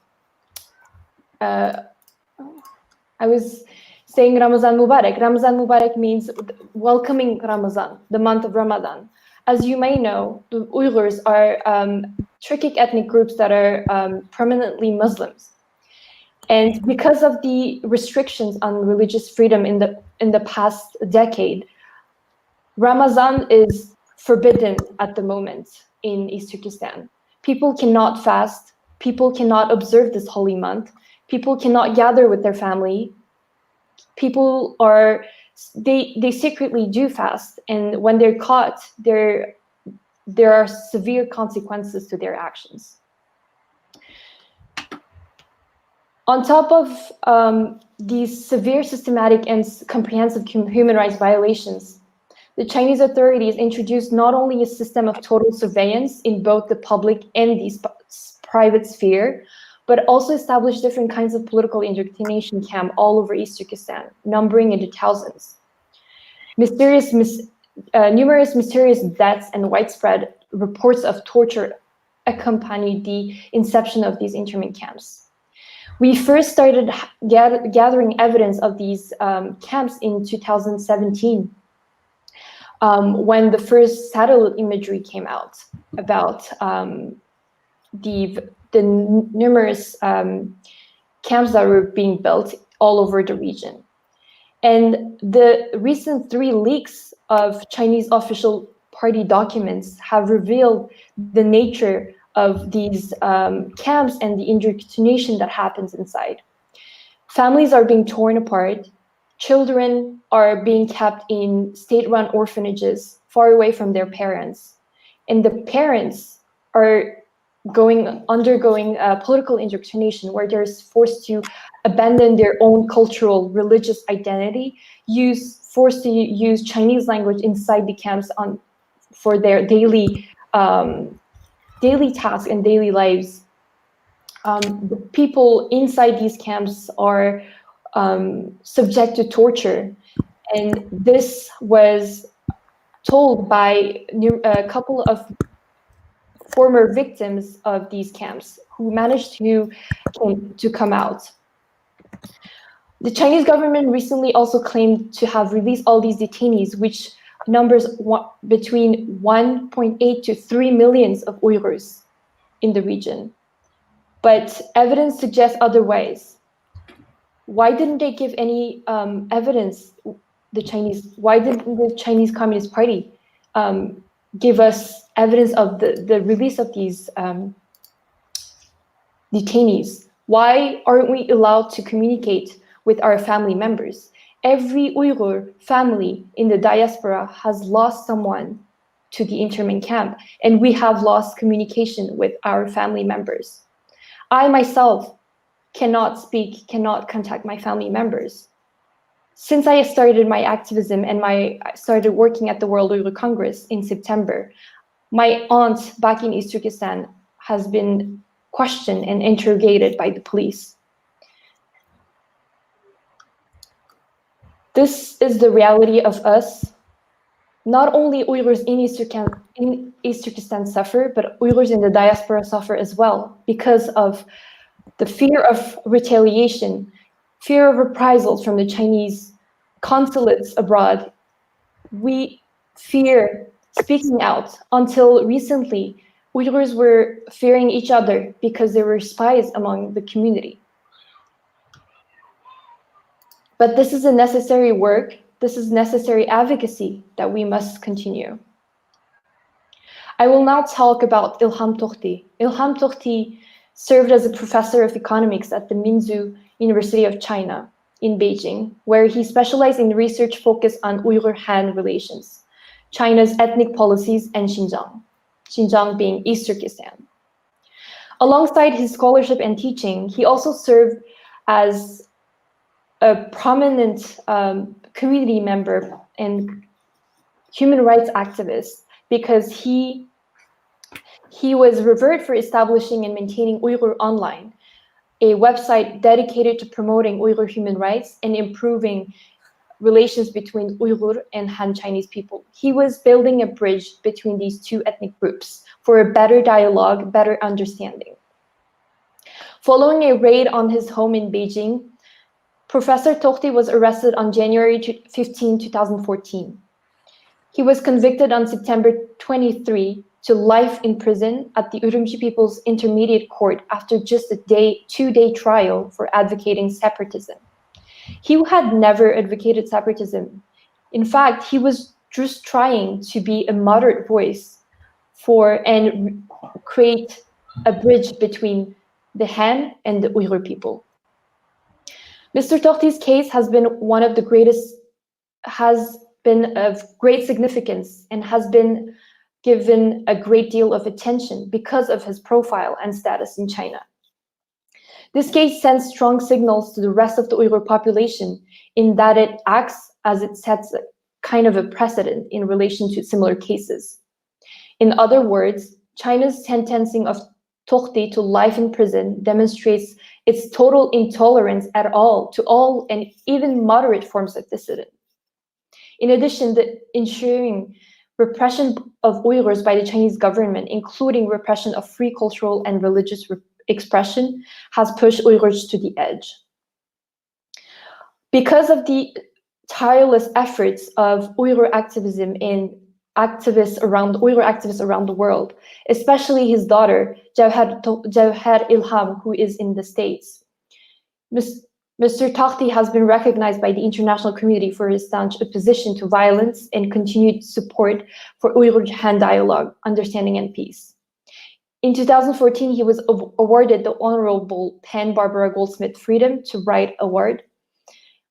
Mubarak. Ramazan Mubarak means welcoming Ramazan, the month of Ramadan. As you may know, the Uyghurs are Turkic ethnic groups that are permanently Muslims. And because of the restrictions on religious freedom in the past decade, Ramazan is forbidden at the moment in East Turkestan. People cannot fast. People cannot observe this holy month. People cannot gather with their family. People they secretly do fast, and when they're caught, there are severe consequences to their actions. On top of these severe, systematic, and comprehensive human rights violations, the Chinese authorities introduced not only a system of total surveillance in both the public and the private sphere, but also established different kinds of political indoctrination camps all over East Turkestan, numbering into thousands. Numerous mysterious deaths and widespread reports of torture accompanied the inception of these internment camps. We first started gathering evidence of these camps in 2017, when the first satellite imagery came out about the numerous camps that were being built all over the region. And the recent 3 leaks of Chinese official party documents have revealed the nature of these camps and the indoctrination that happens inside. Families are being torn apart. Children are being kept in state-run orphanages far away from their parents. And the parents are undergoing political indoctrination, where they're forced to abandon their own cultural, religious identity, forced to use Chinese language inside the camps for their daily tasks and daily lives. The people inside these camps are subject to torture, and this was told by a couple of former victims of these camps who managed to come out. The Chinese government recently also claimed to have released all these detainees, which numbers between 1.8 to 3 million of Uyghurs in the region. But evidence suggests otherwise. Why didn't they give any evidence, why didn't the Chinese Communist Party give us evidence of the release of these detainees? Why aren't we allowed to communicate with our family members? Every Uyghur family in the diaspora has lost someone to the internment camp, and we have lost communication with our family members. I myself cannot contact my family members. Since I started my activism and I started working at the World Uyghur Congress in September, my aunt back in East Turkestan has been questioned and interrogated by the police. This is the reality of us. Not only Uyghurs in East Turkestan suffer, but Uyghurs in the diaspora suffer as well because of the fear of retaliation, fear of reprisals from the Chinese consulates abroad. We fear speaking out. Until recently, Uyghurs were fearing each other because there were spies among the community. But this is a necessary work. This is necessary advocacy that we must continue. I will now talk about Ilham Tohti. Ilham Tohti served as a professor of economics at the Minzu University of China in Beijing, where he specialized in research focused on Uyghur-Han relations, China's ethnic policies, and Xinjiang being East Turkestan. Alongside his scholarship and teaching, he also served as a prominent community member and human rights activist because he was revered for establishing and maintaining Uyghur Online, a website dedicated to promoting Uyghur human rights and improving relations between Uyghur and Han Chinese people. He was building a bridge between these two ethnic groups for a better dialogue, better understanding. Following a raid on his home in Beijing, Professor Tohti was arrested on January 15, 2014. He was convicted on September 23 to life in prison at the Urumqi People's Intermediate Court after just a two-day trial for advocating separatism. He had never advocated separatism. In fact, he was just trying to be a moderate voice for and create a bridge between the Han and the Uyghur people. Mr. Tohti's case has been of great significance and has been given a great deal of attention because of his profile and status in China. This case sends strong signals to the rest of the Uyghur population in that it acts as it sets a kind of a precedent in relation to similar cases. In other words, China's sentencing of Tohti to life in prison demonstrates its total intolerance to all and even moderate forms of dissident. In addition, the ensuring repression of Uyghurs by the Chinese government, including repression of free cultural and religious expression, has pushed Uyghurs to the edge. Because of the tireless efforts of Uyghur activism in Uyghur activists around the world, especially his daughter, Jawhar Ilham, who is in the States. Mr. Tohti has been recognized by the international community for his staunch opposition to violence and continued support for Uyghur-Han dialogue, understanding and peace. In 2014, he was awarded the Honorable Penn Barbara Goldsmith Freedom to Write Award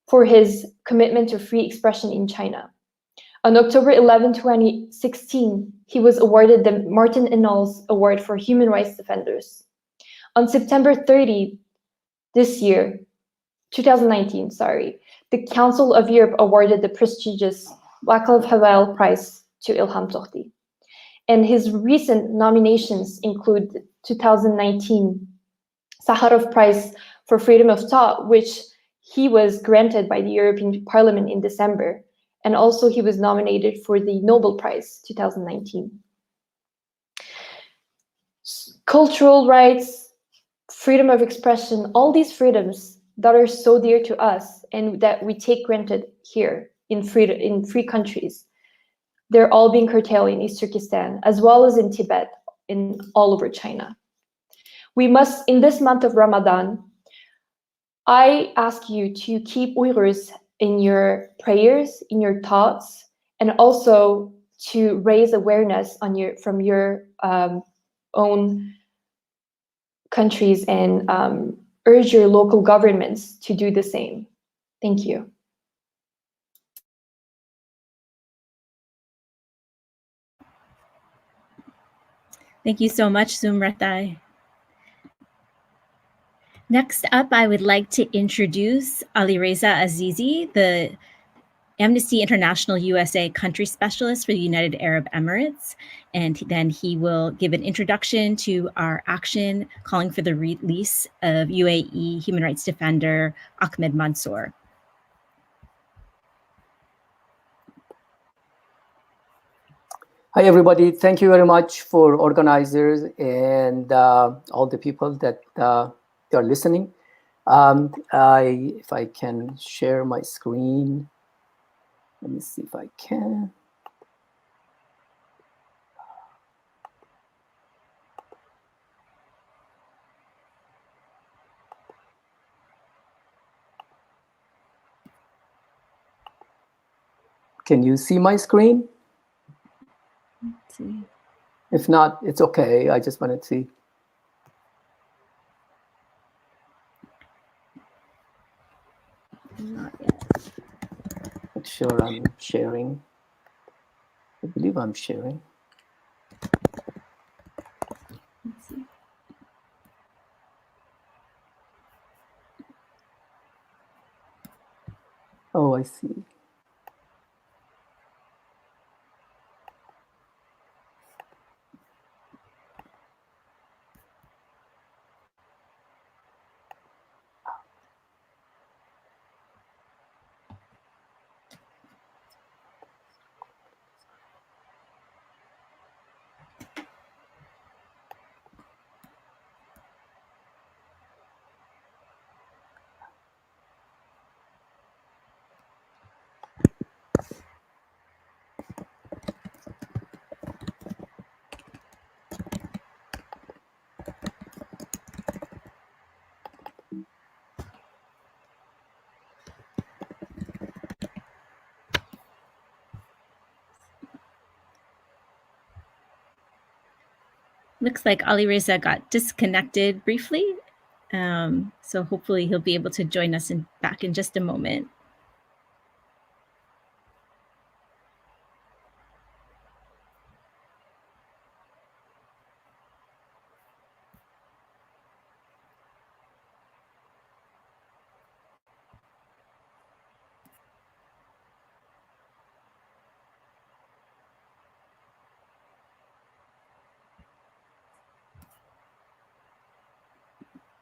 for his commitment to free expression in China. On October 11, 2016, he was awarded the Martin Ennals Award for Human Rights Defenders. On September 30 this year, 2019, the Council of Europe awarded the prestigious Václav Havel Prize to Ilham Tohti. And his recent nominations include the 2019 Sakharov Prize for Freedom of Thought, which he was granted by the European Parliament in December. And also he was nominated for the Nobel Prize 2019. Cultural rights, freedom of expression, all these freedoms that are so dear to us and that we take granted here in free countries, they're all being curtailed in East Turkestan, as well as in Tibet, in all over China. We must, in this month of Ramadan, I ask you to keep Uyghurs in your prayers, in your thoughts, and also to raise awareness from your own countries and urge your local governments to do the same. Thank you. Thank you so much, Zumratai. Next up, I would like to introduce Alireza Azizi, the Amnesty International USA Country Specialist for the United Arab Emirates. And then he will give an introduction to our action calling for the release of UAE human rights defender Ahmed Mansour. Hi, everybody. Thank you very much for organizers and all the people that are listening. If I can share my screen. Let me see if I can. Can you see my screen? Let's see. If not, it's okay. I just wanted to see. Not yet. Make sure I'm sharing. I believe I'm sharing. Let's see. Oh, I see. Looks like Ali Reza got disconnected briefly. So hopefully he'll be able to join us back in just a moment.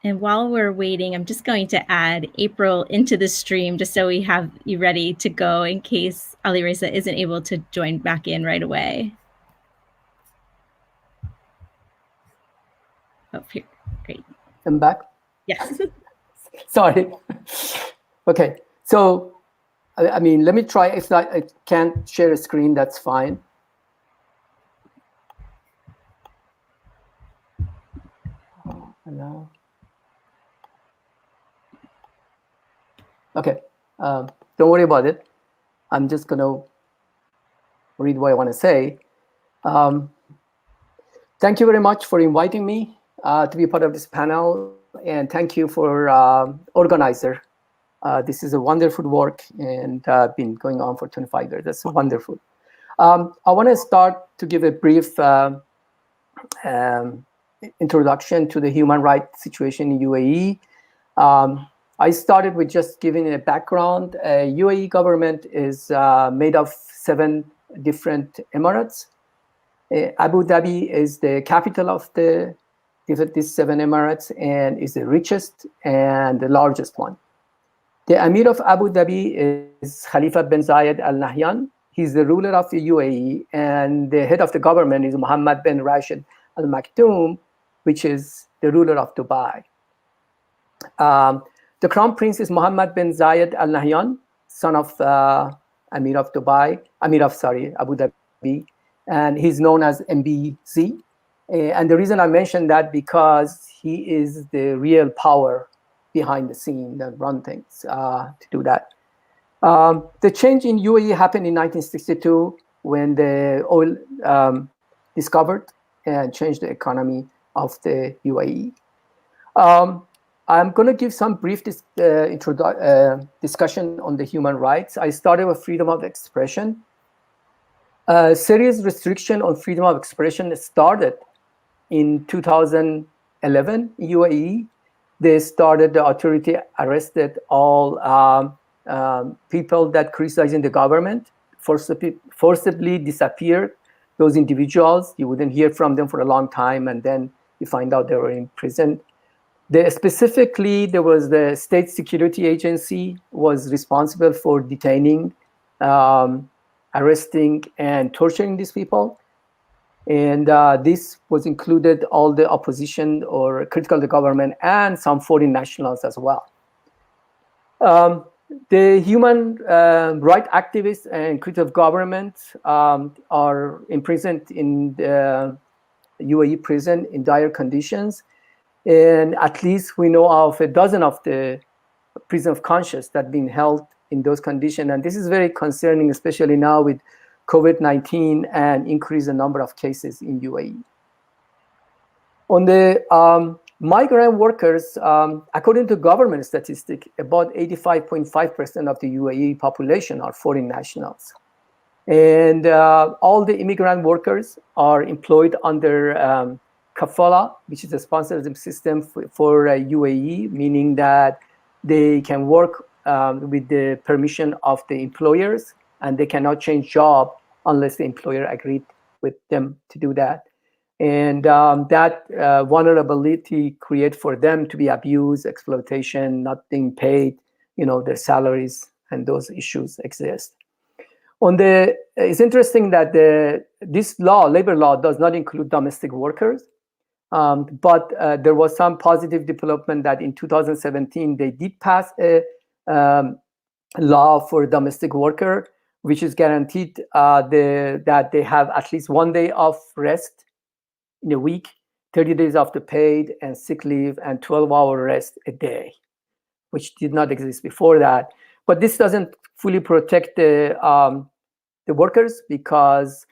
And while we're waiting, I'm just going to add April into the stream just so we have you ready to go in case Ali Reza isn't able to join back in right away. Oh, here, great. I'm back. Yes. Sorry. Okay, so I mean, let me try. If I can't share a screen, that's fine. Hello. Okay, don't worry about it. I'm just going to read what I want to say. Thank you very much for inviting me to be part of this panel, and thank you for organizer. This is a wonderful work, and been going on for 25 years. That's wonderful. I want to start to give a brief introduction to the human rights situation in UAE. I started with just giving a background. UAE government is made of 7 different emirates. Abu Dhabi is the capital of these 7 emirates and is the richest and the largest one. The Emir of Abu Dhabi is Khalifa bin Zayed Al Nahyan. He's the ruler of the UAE, and the head of the government is Mohammed bin Rashid Al Maktoum, which is the ruler of Dubai. The crown prince is Mohammed bin Zayed Al Nahyan, son of Emir of Abu Dhabi, and he's known as MBZ. And the reason I mentioned that because he is the real power behind the scene that run things to do that. The change in UAE happened in 1962 when the oil discovered and changed the economy of the UAE. I'm going to give some brief discussion on the human rights. I started with freedom of expression. Serious restriction on freedom of expression started in 2011 in UAE. The authority arrested all people that criticizing the government, forcibly disappeared those individuals. You wouldn't hear from them for a long time, and then you find out they were in prison. Specifically, there was the State Security Agency was responsible for detaining, arresting, and torturing these people. And this was included all the opposition or critical of the government and some foreign nationals as well. The human rights activists and critical of government are imprisoned in the UAE prison in dire conditions. And at least we know of a dozen of the prison of conscience that have been held in those conditions. And this is very concerning, especially now with COVID-19 and increase the number of cases in UAE. On the migrant workers, according to government statistics, about 85.5% of the UAE population are foreign nationals. And all the immigrant workers are employed under Kafala, which is a sponsorship system for UAE, meaning that they can work with the permission of the employers, and they cannot change job unless the employer agreed with them to do that. And that vulnerability create for them to be abused, exploitation, not being paid, their salaries, and those issues exist. It's interesting that this law, labor law, does not include domestic workers. But there was some positive development that in 2017, they did pass a law for domestic worker, which is guaranteed that they have at least 1 day of rest in a week, 30 days of the paid and sick leave, and 12-hour rest a day, which did not exist before that. But this doesn't fully protect the workers because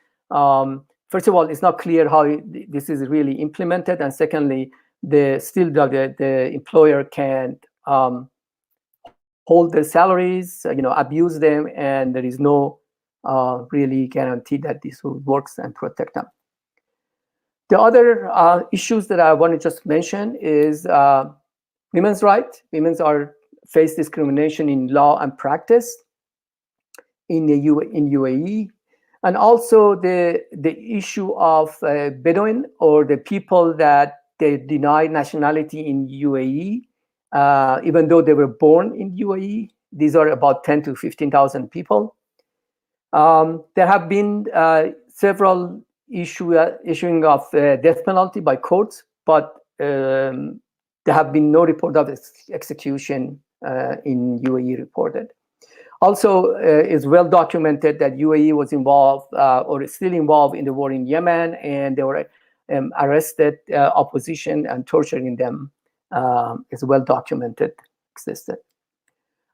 first of all, it's not clear how this is really implemented, and secondly, the employer can hold their salaries, abuse them, and there is no really guarantee that this will work and protect them. The other issues that I want to just mention is women's rights. Women face discrimination in law and practice in UAE, and also the issue of Bedouin, or the people that they deny nationality in UAE, even though they were born in UAE. These are about 10 to 15,000 people. There have been several issuing of death penalty by courts, but there have been no report of execution in UAE reported. Also, it's well documented that UAE was involved or is still involved in the war in Yemen, and they were arrested opposition and torturing them. It's well documented, existed.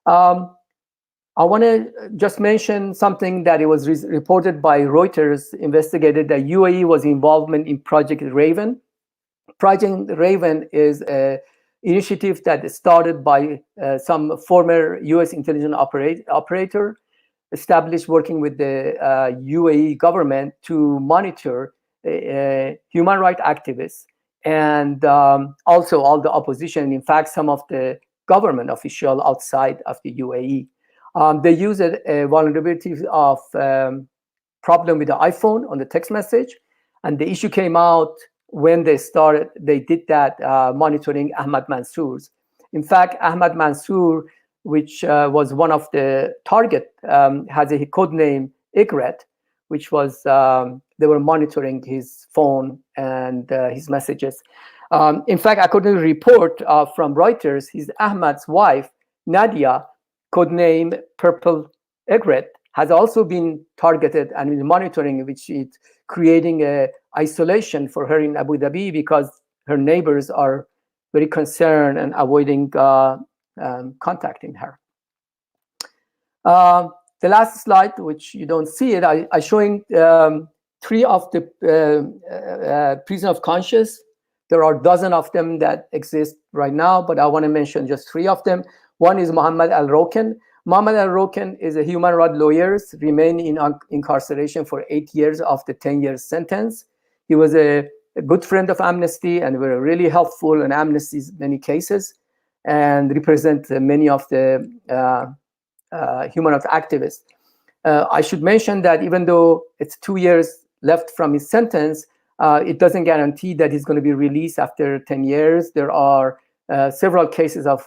I want to just mention something that it was reported by Reuters, investigated that UAE was involvement in Project Raven. Project Raven is an initiative that started by some former US intelligence operator, established working with the UAE government to monitor human rights activists and also all the opposition, in fact, some of the government officials outside of the UAE. They used a vulnerability of problem with the iPhone on the text message, and the issue came out when they did that monitoring Ahmad Mansour's. In fact, Ahmad Mansour, which was one of the target, has a code name Egret, which was they were monitoring his phone and his messages. In fact, according to a report from Reuters, Ahmad's wife, Nadia, codename Purple Egret, has also been targeted and is monitoring, which is creating a isolation for her in Abu Dhabi because her neighbors are very concerned and avoiding contacting her. The last slide, which you don't see it, I'm showing 3 of the prison of conscience. There are dozens of them that exist right now, but I want to mention just 3 of them. One is Mohammed Al-Roken. Mohammed Al-Roken is a human rights lawyer, remained in incarceration for 8 years after 10-year sentence. He was a good friend of Amnesty and were really helpful in Amnesty's many cases and represent many of the human rights activists. I should mention that even though it's 2 years left from his sentence, it doesn't guarantee that he's going to be released after 10 years. There are several cases of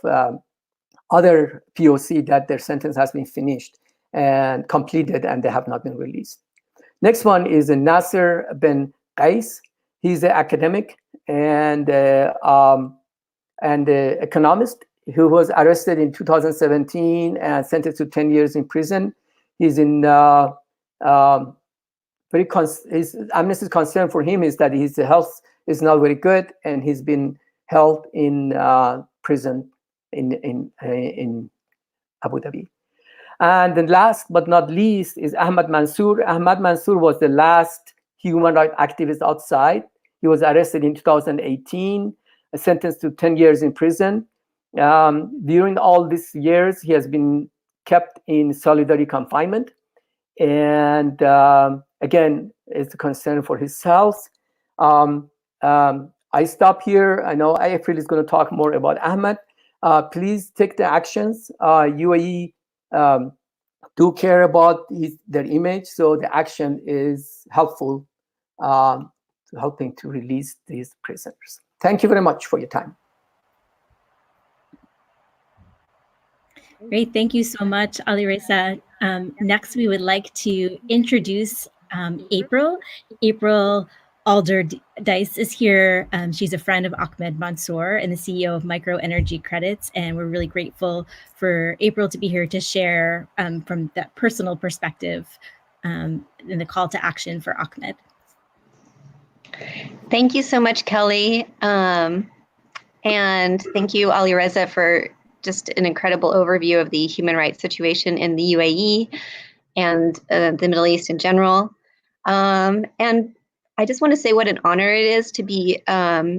other POC that their sentence has been finished and completed and they have not been released. Next one is Nasser Ben Qais. He's an academic and economist who was arrested in 2017 and sentenced to 10 years in prison. He's in Amnesty's concern for him is that his health is not very good and he's been held in prison in Abu Dhabi. And then last but not least is Ahmad Mansour. Ahmad Mansour was the last human rights activist outside. He was arrested in 2018, sentenced to 10 years in prison. During all these years, he has been kept in solitary confinement. And again, it's a concern for his health. I stop here. I know April is going to talk more about Ahmad. Please take the actions. UAE do care about their image, so the action is helpful to helping to release these prisoners. Thank you very much for your time. Great, thank you so much, Alireza. Next, we would like to introduce April. April Alderdice is here. She's a friend of Ahmed Mansour and the CEO of Micro Energy Credits, and we're really grateful for April to be here to share from that personal perspective in the call to action for Ahmed. Thank you so much, Kelly. And thank you, Alireza, for just an incredible overview of the human rights situation in the UAE and the Middle East in general. And I just want to say what an honor it is to be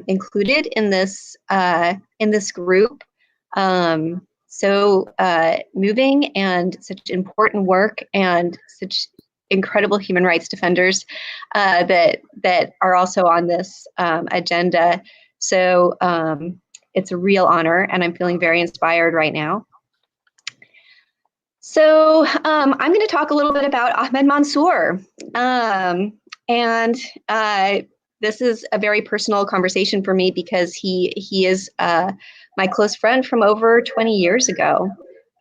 included in this group. So moving and such important work and such incredible human rights defenders that are also on this agenda. So it's a real honor, and I'm feeling very inspired right now. So I'm going to talk a little bit about Ahmed Mansour. And this is a very personal conversation for me because he is my close friend from over 20 years ago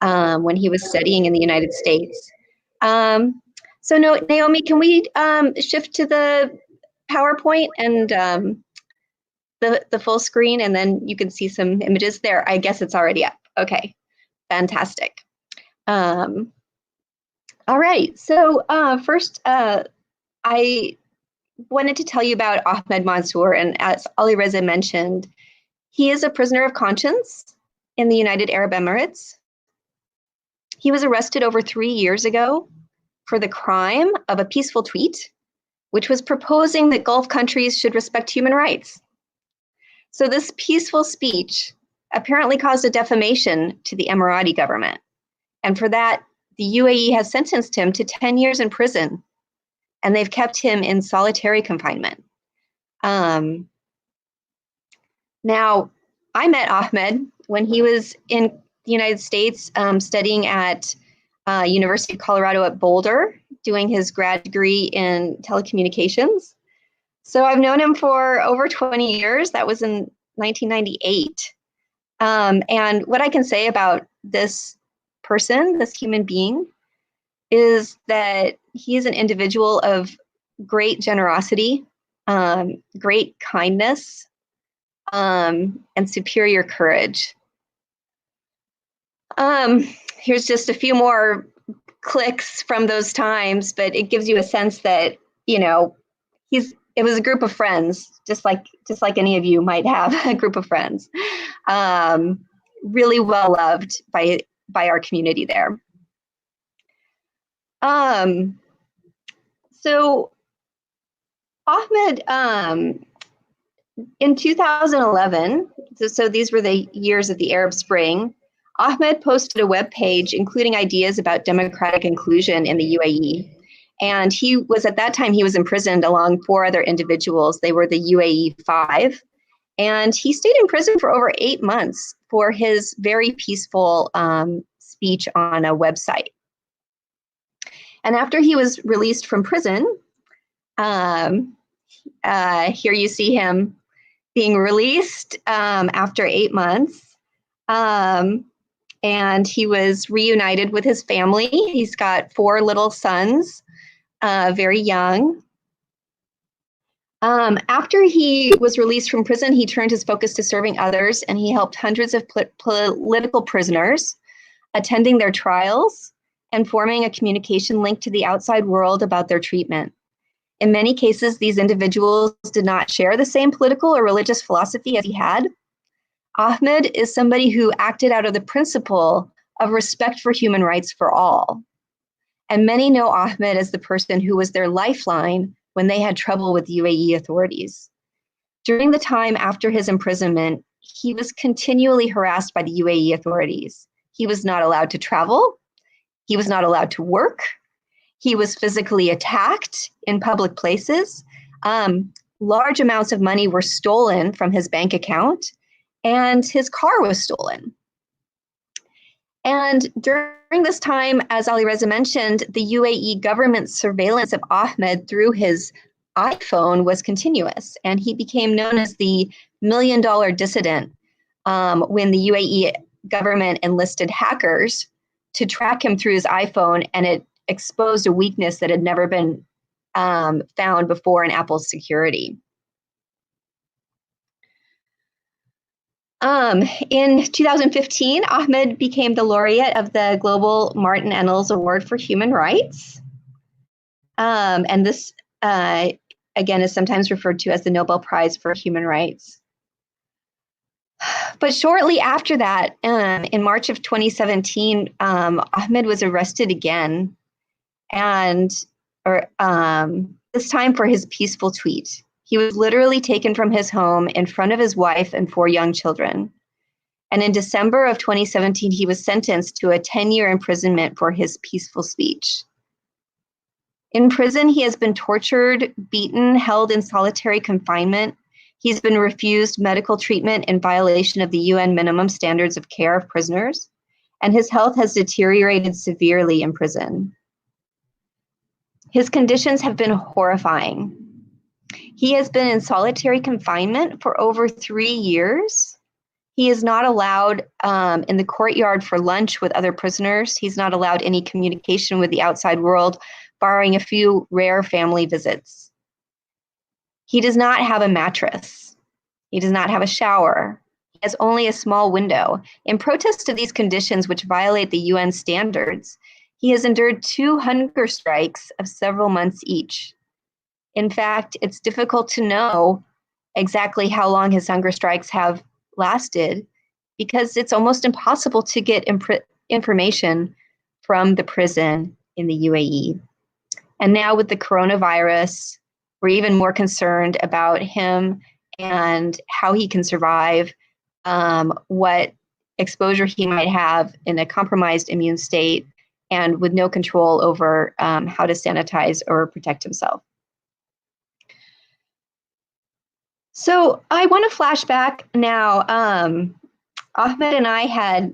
when he was studying in the United States. So Naomi, can we shift to the PowerPoint and the full screen, and then you can see some images there. I guess it's already up. Okay, fantastic. All right, so first I wanted to tell you about Ahmed Mansour, and as Ali Reza mentioned, he is a prisoner of conscience in the United Arab Emirates. He was arrested over 3 years ago for the crime of a peaceful tweet, which was proposing that Gulf countries should respect human rights. So this peaceful speech apparently caused a defamation to the Emirati government. And for that, the UAE has sentenced him to 10 years in prison, and they've kept him in solitary confinement. Now, I met Ahmed when he was in the United States studying at University of Colorado at Boulder, doing his grad degree in telecommunications. So I've known him for over 20 years. That was in 1998. And what I can say about this person, this human being, is that he is an individual of great generosity, great kindness, and superior courage. Here's just a few more clicks from those times, but it gives you a sense that, you know, it was a group of friends, just like any of you might have a group of friends. Really well loved by our community there. So Ahmed, in 2011, so these were the years of the Arab Spring, Ahmed posted a webpage including ideas about democratic inclusion in the UAE. And at that time, he was imprisoned along 4 other individuals. They were the UAE 5. And he stayed in prison for over 8 months for his very peaceful speech on a website. And after he was released from prison, here you see him being released after 8 months. And he was reunited with his family. He's got 4 little sons, very young. After he was released from prison, he turned his focus to serving others, and he helped hundreds of political prisoners attending their trials and forming a communication link to the outside world about their treatment. In many cases, these individuals did not share the same political or religious philosophy as he had. Ahmed is somebody who acted out of the principle of respect for human rights for all. And many know Ahmed as the person who was their lifeline when they had trouble with UAE authorities. During the time after his imprisonment, he was continually harassed by the UAE authorities. He was not allowed to travel. He was not allowed to work. He was physically attacked in public places. Large amounts of money were stolen from his bank account, and his car was stolen. And during this time, as Ali Reza mentioned, the UAE government's surveillance of Ahmed through his iPhone was continuous, and he became known as the $1 million dissident when the UAE government enlisted hackers to track him through his iPhone, and it exposed a weakness that had never been found before in Apple's security. In 2015, Ahmed became the laureate of the Global Martin Ennals Award for Human Rights. And this, again, is sometimes referred to as the Nobel Prize for Human Rights. But shortly after that, in March of 2017, Ahmed was arrested again. And this time for his peaceful tweet. He was literally taken from his home in front of his wife and 4 young children. And in December of 2017, he was sentenced to a 10-year imprisonment for his peaceful speech. In prison, he has been tortured, beaten, held in solitary confinement. He's been refused medical treatment in violation of the UN minimum standards of care of prisoners, and his health has deteriorated severely in prison. His conditions have been horrifying. He has been in solitary confinement for over 3 years. He is not allowed in the courtyard for lunch with other prisoners. He's not allowed any communication with the outside world, barring a few rare family visits. He does not have a mattress. He does not have a shower. He has only a small window. In protest to these conditions, which violate the UN standards, he has endured 2 hunger strikes of several months each. In fact, it's difficult to know exactly how long his hunger strikes have lasted because it's almost impossible to get information from the prison in the UAE. And now with the coronavirus, we're even more concerned about him and how he can survive, what exposure he might have in a compromised immune state, and with no control over how to sanitize or protect himself. So I want to flash back now. Ahmed and I had,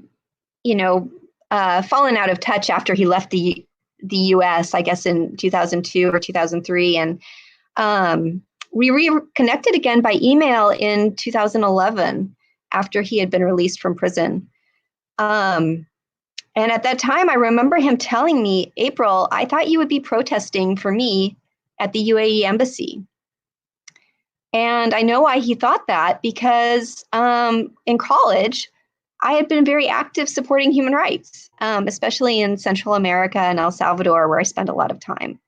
fallen out of touch after he left the US, I guess in 2002 or 2003. And we reconnected again by email in 2011 after he had been released from prison. And at that time, I remember him telling me, April, I thought you would be protesting for me at the UAE embassy. And I know why he thought that, because in college, I had been very active supporting human rights, especially in Central America and El Salvador, where I spent a lot of time.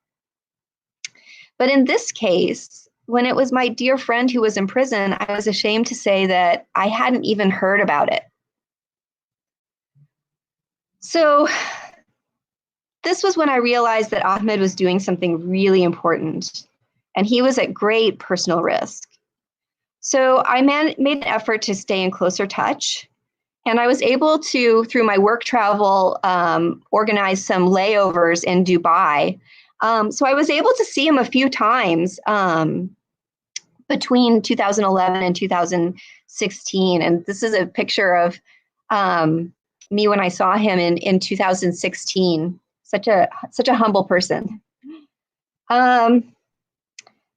But in this case, when it was my dear friend who was in prison, I was ashamed to say that I hadn't even heard about it. So this was when I realized that Ahmed was doing something really important, and he was at great personal risk. So I made an effort to stay in closer touch, and I was able to, through my work travel, organize some layovers in Dubai. So I was able to see him a few times between 2011 and 2016. And this is a picture of me when I saw him in 2016. Such a humble person.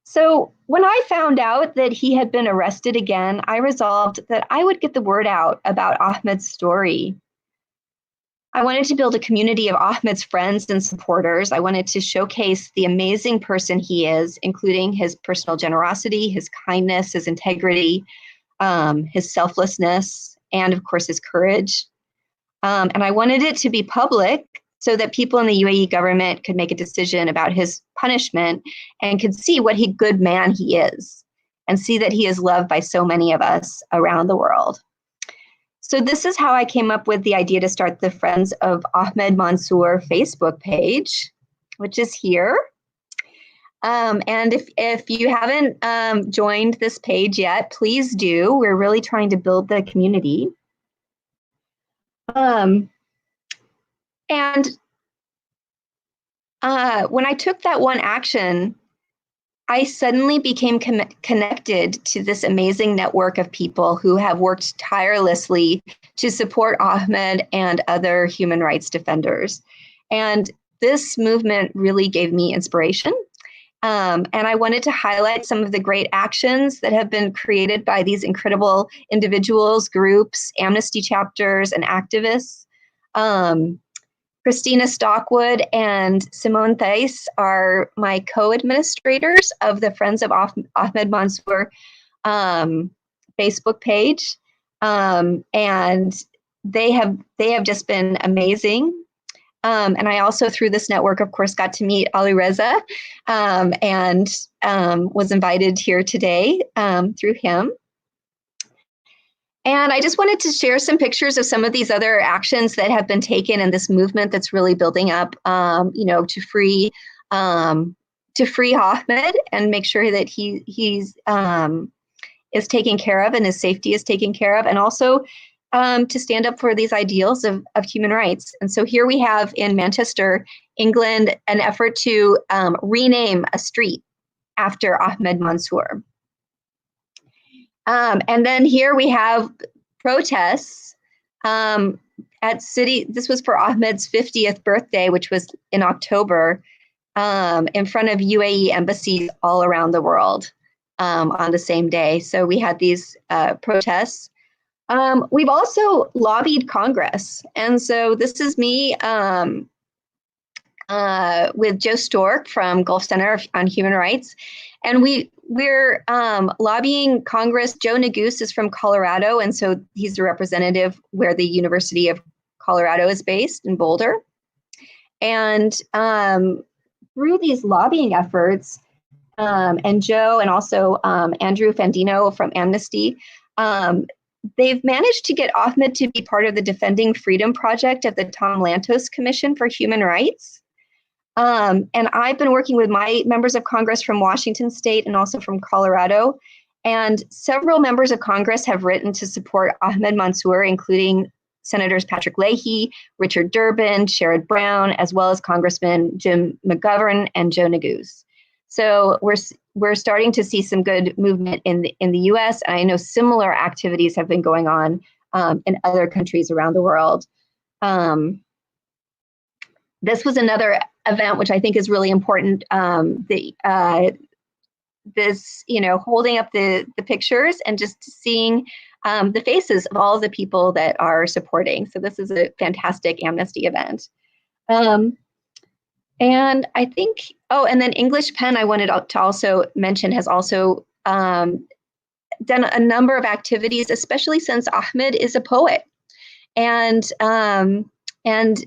So when I found out that he had been arrested again, I resolved that I would get the word out about Ahmed's story. I wanted to build a community of Ahmed's friends and supporters. I wanted to showcase the amazing person he is, including his personal generosity, his kindness, his integrity, his selflessness, and of course, his courage. And I wanted it to be public so that people in the UAE government could make a decision about his punishment and could see what a good man he is and see that he is loved by so many of us around the world. So this is how I came up with the idea to start the Friends of Ahmed Mansoor Facebook page, which is here. And if you haven't joined this page yet, please do. We're really trying to build the community. And when I took that one action, I suddenly became connected to this amazing network of people who have worked tirelessly to support Ahmed and other human rights defenders. And this movement really gave me inspiration. And I wanted to highlight some of the great actions that have been created by these incredible individuals, groups, Amnesty chapters, and activists. Christina Stockwood and Simone Theis are my co-administrators of the Friends of Ahmed Mansoor Facebook page. And they have just been amazing. And I also, through this network, of course, got to meet Ali Reza and was invited here today through him. And I just wanted to share some pictures of some of these other actions that have been taken in this movement that's really building up, to free to free Ahmed and make sure that he's is taken care of and his safety is taken care of, and also to stand up for these ideals of human rights. And so here we have in Manchester, England, an effort to rename a street after Ahmed Mansour. And then here we have protests at city. This was for Ahmed's 50th birthday, which was in October, in front of UAE embassies all around the world on the same day. So we had these protests. We've also lobbied Congress. And so this is me with Joe Stork from Gulf Center on Human Rights. And we're lobbying Congress. Joe Neguse is from Colorado, and so he's the representative where the University of Colorado is based in Boulder. And through these lobbying efforts, and Joe and also Andrew Fandino from Amnesty, they've managed to get Ahmed to be part of the Defending Freedom Project of the Tom Lantos Commission for Human Rights. And I've been working with my members of Congress from Washington State and also from Colorado. And several members of Congress have written to support Ahmed Mansour, including Senators Patrick Leahy, Richard Durbin, Sherrod Brown, as well as Congressman Jim McGovern and Joe Neguse. So we're starting to see some good movement in the U.S. And I know similar activities have been going on in other countries around the world. This was another event which I think is really important. This, holding up the pictures and just seeing the faces of all of the people that are supporting. So this is a fantastic Amnesty event. And I think, and then English Pen, I wanted to also mention, has also done a number of activities, especially since Ahmed is a poet. And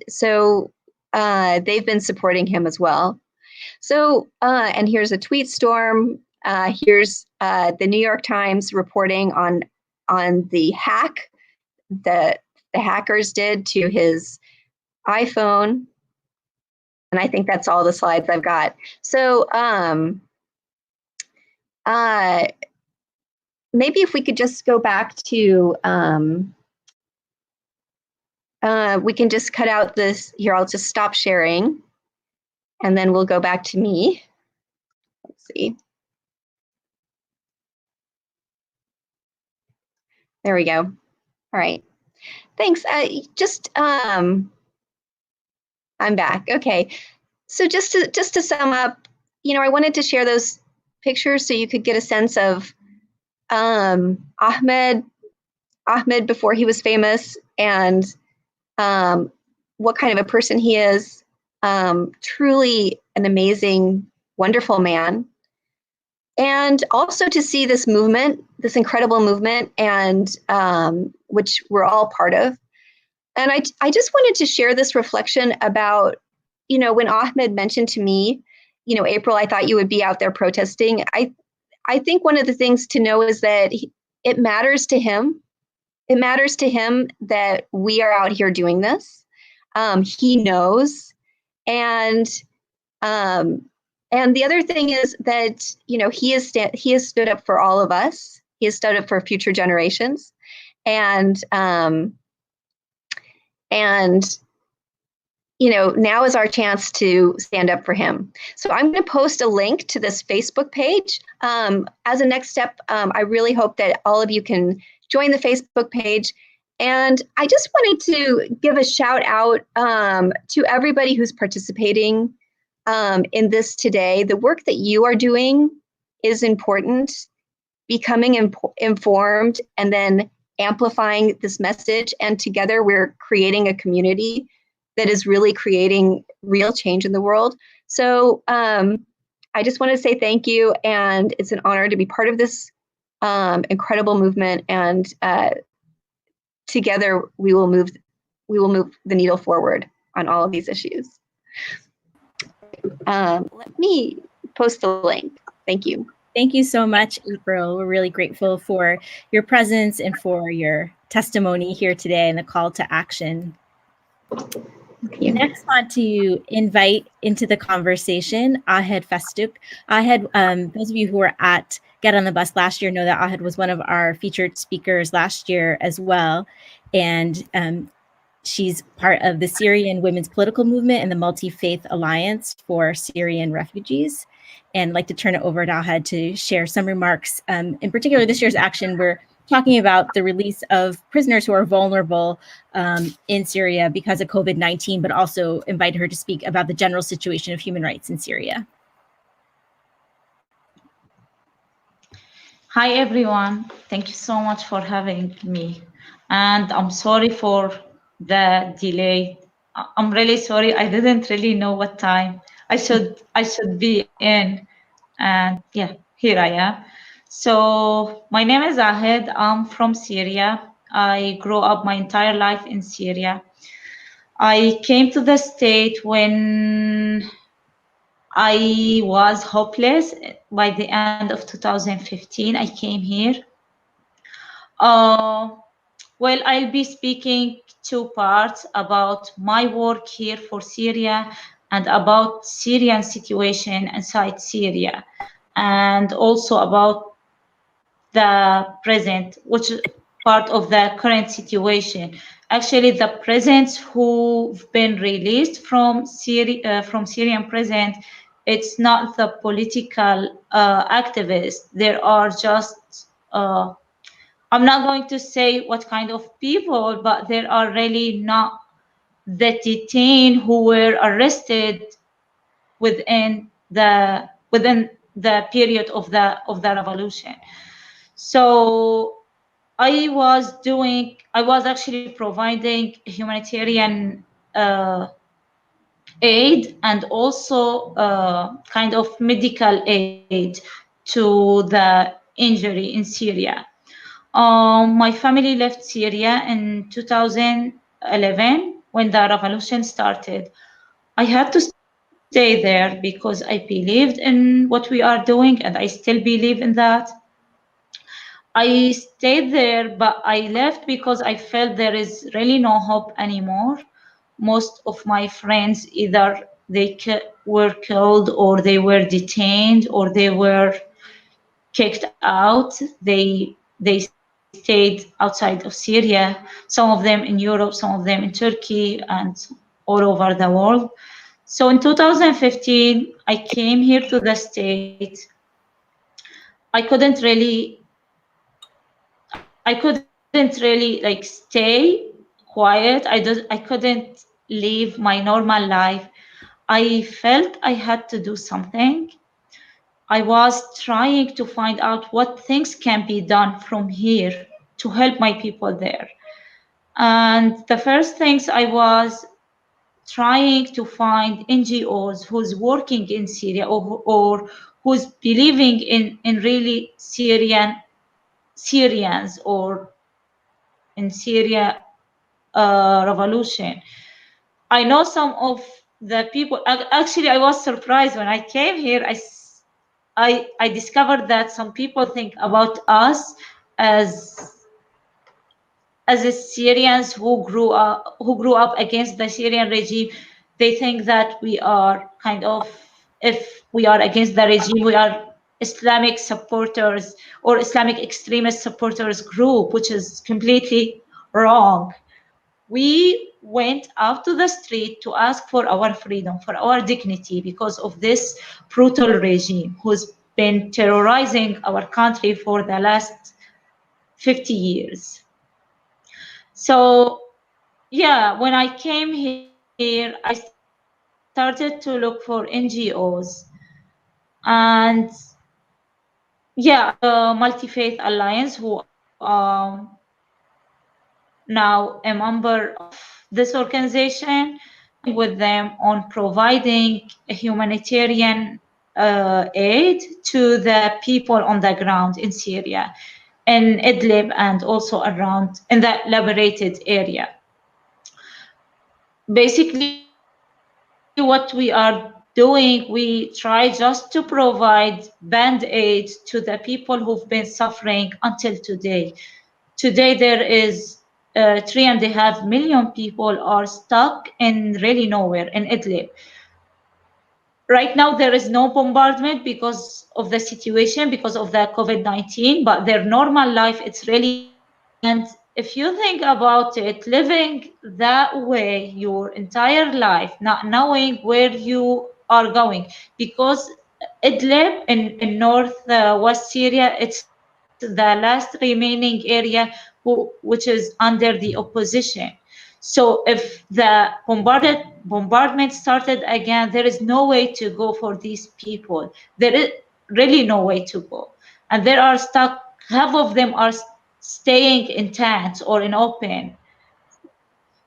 so they've been supporting him as well. So, and here's a tweet storm. Here's the New York Times reporting on the hack that the hackers did to his iPhone. And I think that's all the slides I've got. So maybe if we could just go back to, we can just cut out this here. I'll just stop sharing and then we'll go back to me. Let's see. There we go. All right. Thanks. I'm back. Okay. So just to sum up, I wanted to share those pictures so you could get a sense of Ahmed before he was famous and what kind of a person he is. Truly an amazing, wonderful man. And also to see this movement, this incredible movement, and which we're all part of. And I just wanted to share this reflection about, when Ahmed mentioned to me, April, I thought you would be out there protesting. I think one of the things to know is that it matters to him. It matters to him that we are out here doing this. He knows. And the other thing is that, he has stood up for all of us. He has stood up for future generations. And now is our chance to stand up for him. So I'm going to post a link to this Facebook page. As a next step, I really hope that all of you can join the Facebook page. And I just wanted to give a shout out to everybody who's participating in this today. The work that you are doing is important. Becoming informed and then amplifying this message. And together we're creating a community that is really creating real change in the world. So I just want to say thank you. And it's an honor to be part of this incredible movement. And together we will move the needle forward on all of these issues. Let me post the link. Thank you. Thank you so much, April. We're really grateful for your presence and for your testimony here today and the call to action. you. Next, I want to invite into the conversation Ahed Festuk. Ahed, those of you who were at Get on the Bus last year know that Ahed was one of our featured speakers last year as well. And she's part of the Syrian Women's Political Movement and the Multi-Faith Alliance for Syrian Refugees. And I'd like to turn it over to Ahed to share some remarks. In particular, this year's action, we're talking about the release of prisoners who are vulnerable in Syria because of COVID-19, but also invite her to speak about the general situation of human rights in Syria. Hi, everyone. Thank you so much for having me. And I'm sorry for the delay. I'm really sorry. I didn't really know what time I should be in. And yeah, here I am. So my name is Ahed. I'm from Syria. I grew up my entire life in Syria. I came to the state when I was hopeless. By the end of 2015, I came here. Well, I'll be speaking two parts about my work here for Syria and about Syrian situation inside Syria, and also about the present, which is part of the current situation. Actually, the prisoners who've been released from Syrian prison, it's not the political activists. There are just I'm not going to say what kind of people, but there are really not the detained who were arrested within the period of the revolution. So I was actually providing humanitarian aid and also kind of medical aid to the injury in Syria. My family left Syria in 2011 when the revolution started. I had to stay there because I believed in what we are doing, and I still believe in that. I stayed there, but I left because I felt there is really no hope anymore. Most of my friends, either they were killed or they were detained or they were kicked out. They stayed outside of Syria, some of them in Europe, some of them in Turkey, and all over the world. So in 2015, I came here to the States. I couldn't really like stay quiet. I couldn't live my normal life. I felt I had to do something. I was trying to find out what things can be done from here to help my people there. And the first things I was trying to find NGOs who's working in Syria or who's believing in really Syrians or in Syria revolution. I know some of the people. Actually, I was surprised when I came here. I discovered that some people think about us as Syrians who grew up against the Syrian regime. They think that we are kind of, if we are against the regime, we are Islamic supporters or Islamic extremist supporters group, which is completely wrong. We went out to the street to ask for our freedom, for our dignity, because of this brutal regime who's been terrorizing our country for the last 50 years. So, yeah, when I came here, I started to look for NGOs. And yeah, the Multi-Faith Alliance, who now a member of this organization, with them on providing humanitarian aid to the people on the ground in Syria, in Idlib, and also around in the liberated area. Basically, what we are doing, we try just to provide band-aid to the people who've been suffering until today. Today, there is 3.5 million people are stuck in really nowhere in Idlib. Right now, there is no bombardment because of the situation, because of the COVID-19, but their normal life, it's really, and if you think about it, living that way your entire life, not knowing where you are going, because Idlib in northwest Syria, it's the last remaining area which is under the opposition. So if the bombardment started again, there is no way to go for these people. There is really no way to go. And there are stuck, half of them are staying in tents or in open.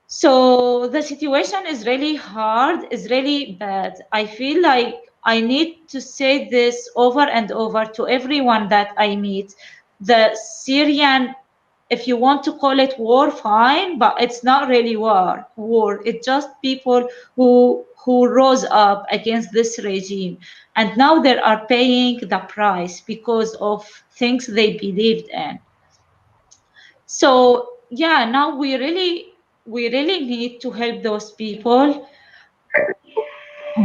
So the situation is really hard, is really bad. I feel like I need to say this over and over to everyone that I meet. The Syrian, if you want to call it war, fine, but it's not really war. It's just people who rose up against this regime, and now they are paying the price because of things they believed in. So yeah, now we really need to help those people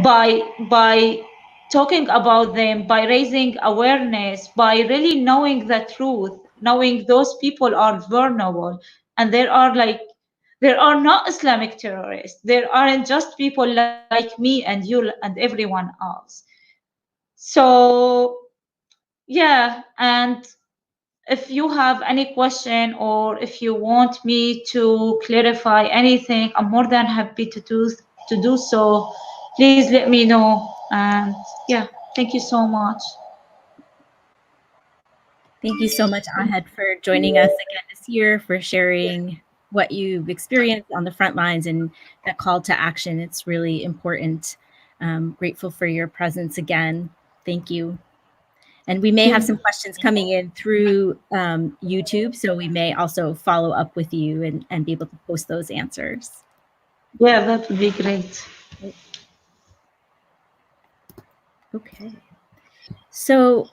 by talking about them, by raising awareness, by really knowing the truth, knowing those people are vulnerable, and there are not Islamic terrorists. There aren't just people like me and you and everyone else. So yeah, and if you have any question or if you want me to clarify anything, I'm more than happy to do so. Please let me know. And yeah, thank you so much. Thank you so much, Ahed, for joining us again this year, for sharing what you've experienced on the front lines and that call to action. It's really important. Grateful for your presence again. Thank you. And we may have some questions coming in through YouTube, so we may also follow up with you and be able to post those answers. Yeah, that would be great. Okay. So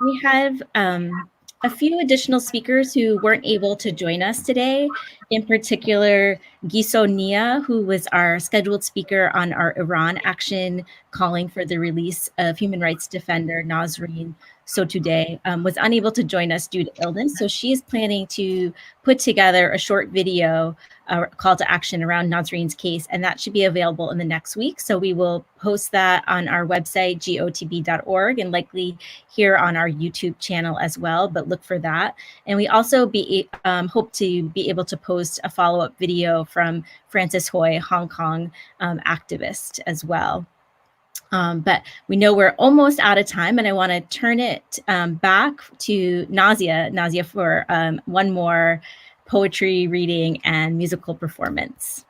we have a few additional speakers who weren't able to join us today, in particular, Giso Nia, who was our scheduled speaker on our Iran action calling for the release of human rights defender Nasreen Sotoudeh, was unable to join us due to illness. So she is planning to put together a short video call to action around Nasreen's case, and that should be available in the next week. So we will post that on our website, gotb.org, and likely here on our YouTube channel as well, but look for that. And we also hope to be able to post a follow-up video from Frances Hui, Hong Kong activist as well. But we know we're almost out of time, and I want to turn it back to Nazia for one more poetry reading and musical performance.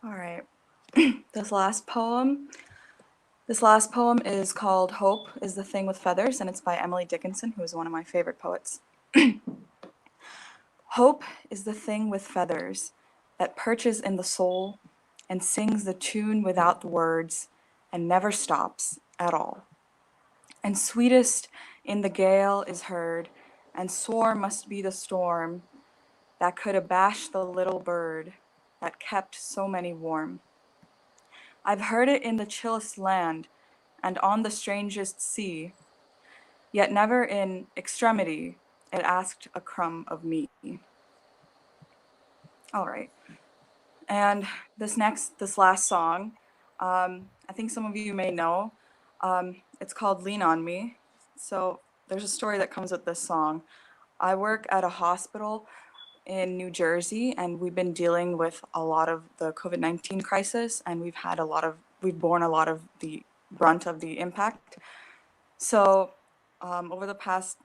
All right. This last poem is called Hope is the Thing with Feathers, and it's by Emily Dickinson, who is one of my favorite poets. Hope is the thing with feathers that perches in the soul and sings the tune without the words and never stops at all. And sweetest in the gale is heard, and sore must be the storm that could abash the little bird that kept so many warm. I've heard it in the chillest land and on the strangest sea, yet never in extremity it asked a crumb of me. All right. And this last song, I think some of you may know, it's called Lean on Me. So there's a story that comes with this song. I work at a hospital in New Jersey, and we've been dealing with a lot of the COVID-19 crisis, and we've borne a lot of the brunt of the impact. So over the past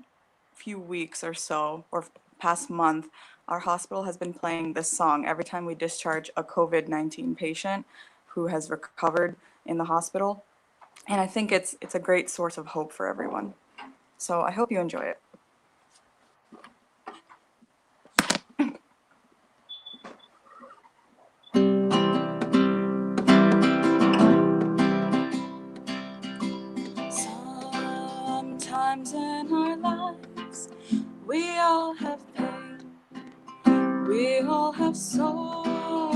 few weeks or so, or past month, our hospital has been playing this song every time we discharge a COVID-19 patient who has recovered in the hospital. And I think it's a great source of hope for everyone. So I hope you enjoy it. Sometimes in our lives, we all have pain, we all have sorrow.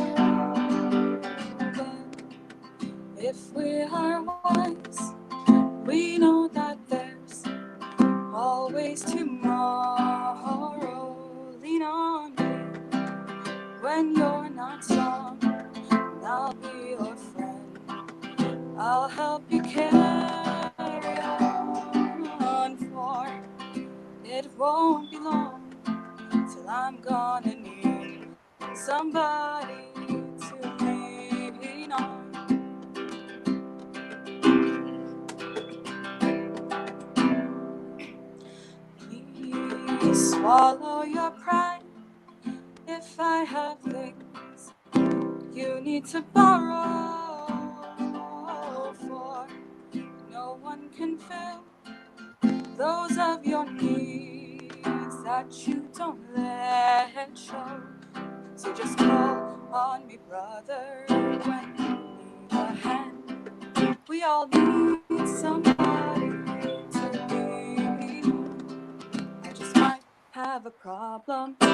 But if we are wise, we know that there's always tomorrow. Lean on me when you're not strong, and I'll be your friend. I'll help you carry on, for it won't be long till I'm gonna need somebody to lean on. Please swallow your pride. If I have things you need to borrow, for no one can fill those of your needs that you don't let show. So just call on me, brother, when you need a hand. We all need somebody to lean on. I just might have a problem, you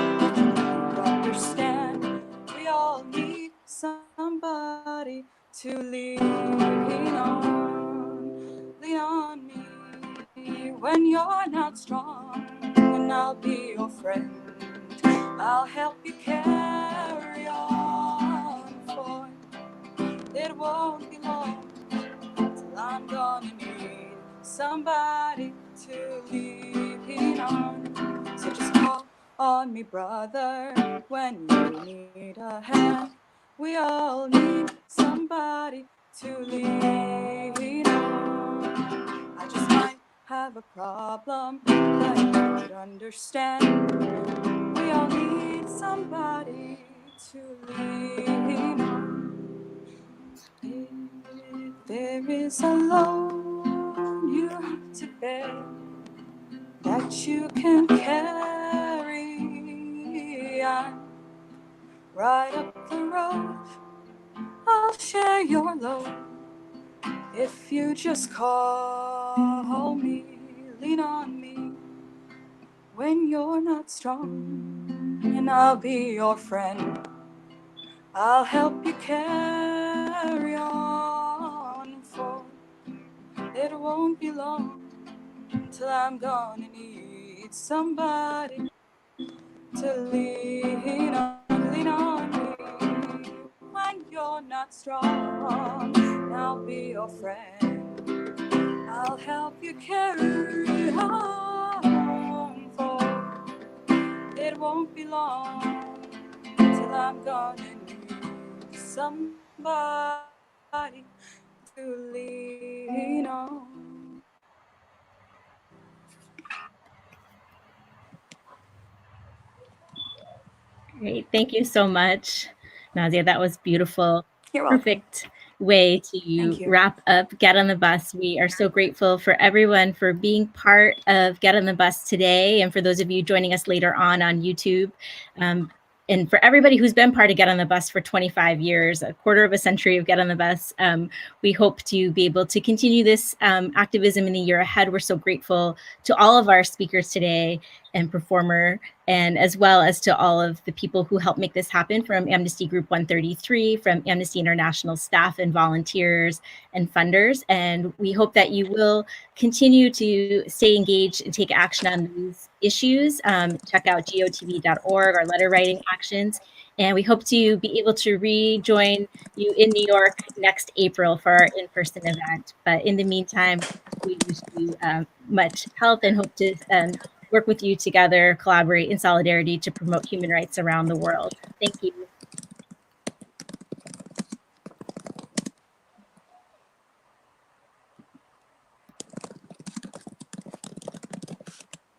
understand. We all need somebody to lean on. Lean on me when you're not strong, and I'll be your friend. I'll help you carry on, for it won't be long till I'm gonna need somebody to lean on. So just call on me, brother, when you need a hand. We all need somebody to lean on. I just might have a problem that you don't understand. We all need somebody to lean on. If there is a load you have to bear that you can carry on, right up the road, I'll share your load. If you just call me, lean on me when you're not strong, and I'll be your friend. I'll help you carry on, for it won't be long till I'm gonna need somebody to lean on me when you're not strong. I'll be your friend. I'll help you carry on, for it won't be long till I'm gonna need somebody to lean on. Great. Thank you so much, Nazia. That was beautiful. You're welcome. Perfect way Thank to you. wrap up Get on the Bus. We are so grateful for everyone for being part of Get on the Bus today, and for those of you joining us later on YouTube. And for everybody who's been part of Get on the Bus for 25 years, a quarter of a century of Get on the Bus, we hope to be able to continue this activism in the year ahead. We're so grateful to all of our speakers today and performer, and as well as to all of the people who helped make this happen, from Amnesty Group 133, from Amnesty International staff and volunteers and funders. And we hope that you will continue to stay engaged and take action on these issues. Check out gotv.org, our letter writing actions. And we hope to be able to rejoin you in New York next April for our in-person event. But in the meantime, we wish you much health and hope to work with you together, collaborate in solidarity to promote human rights around the world. Thank you.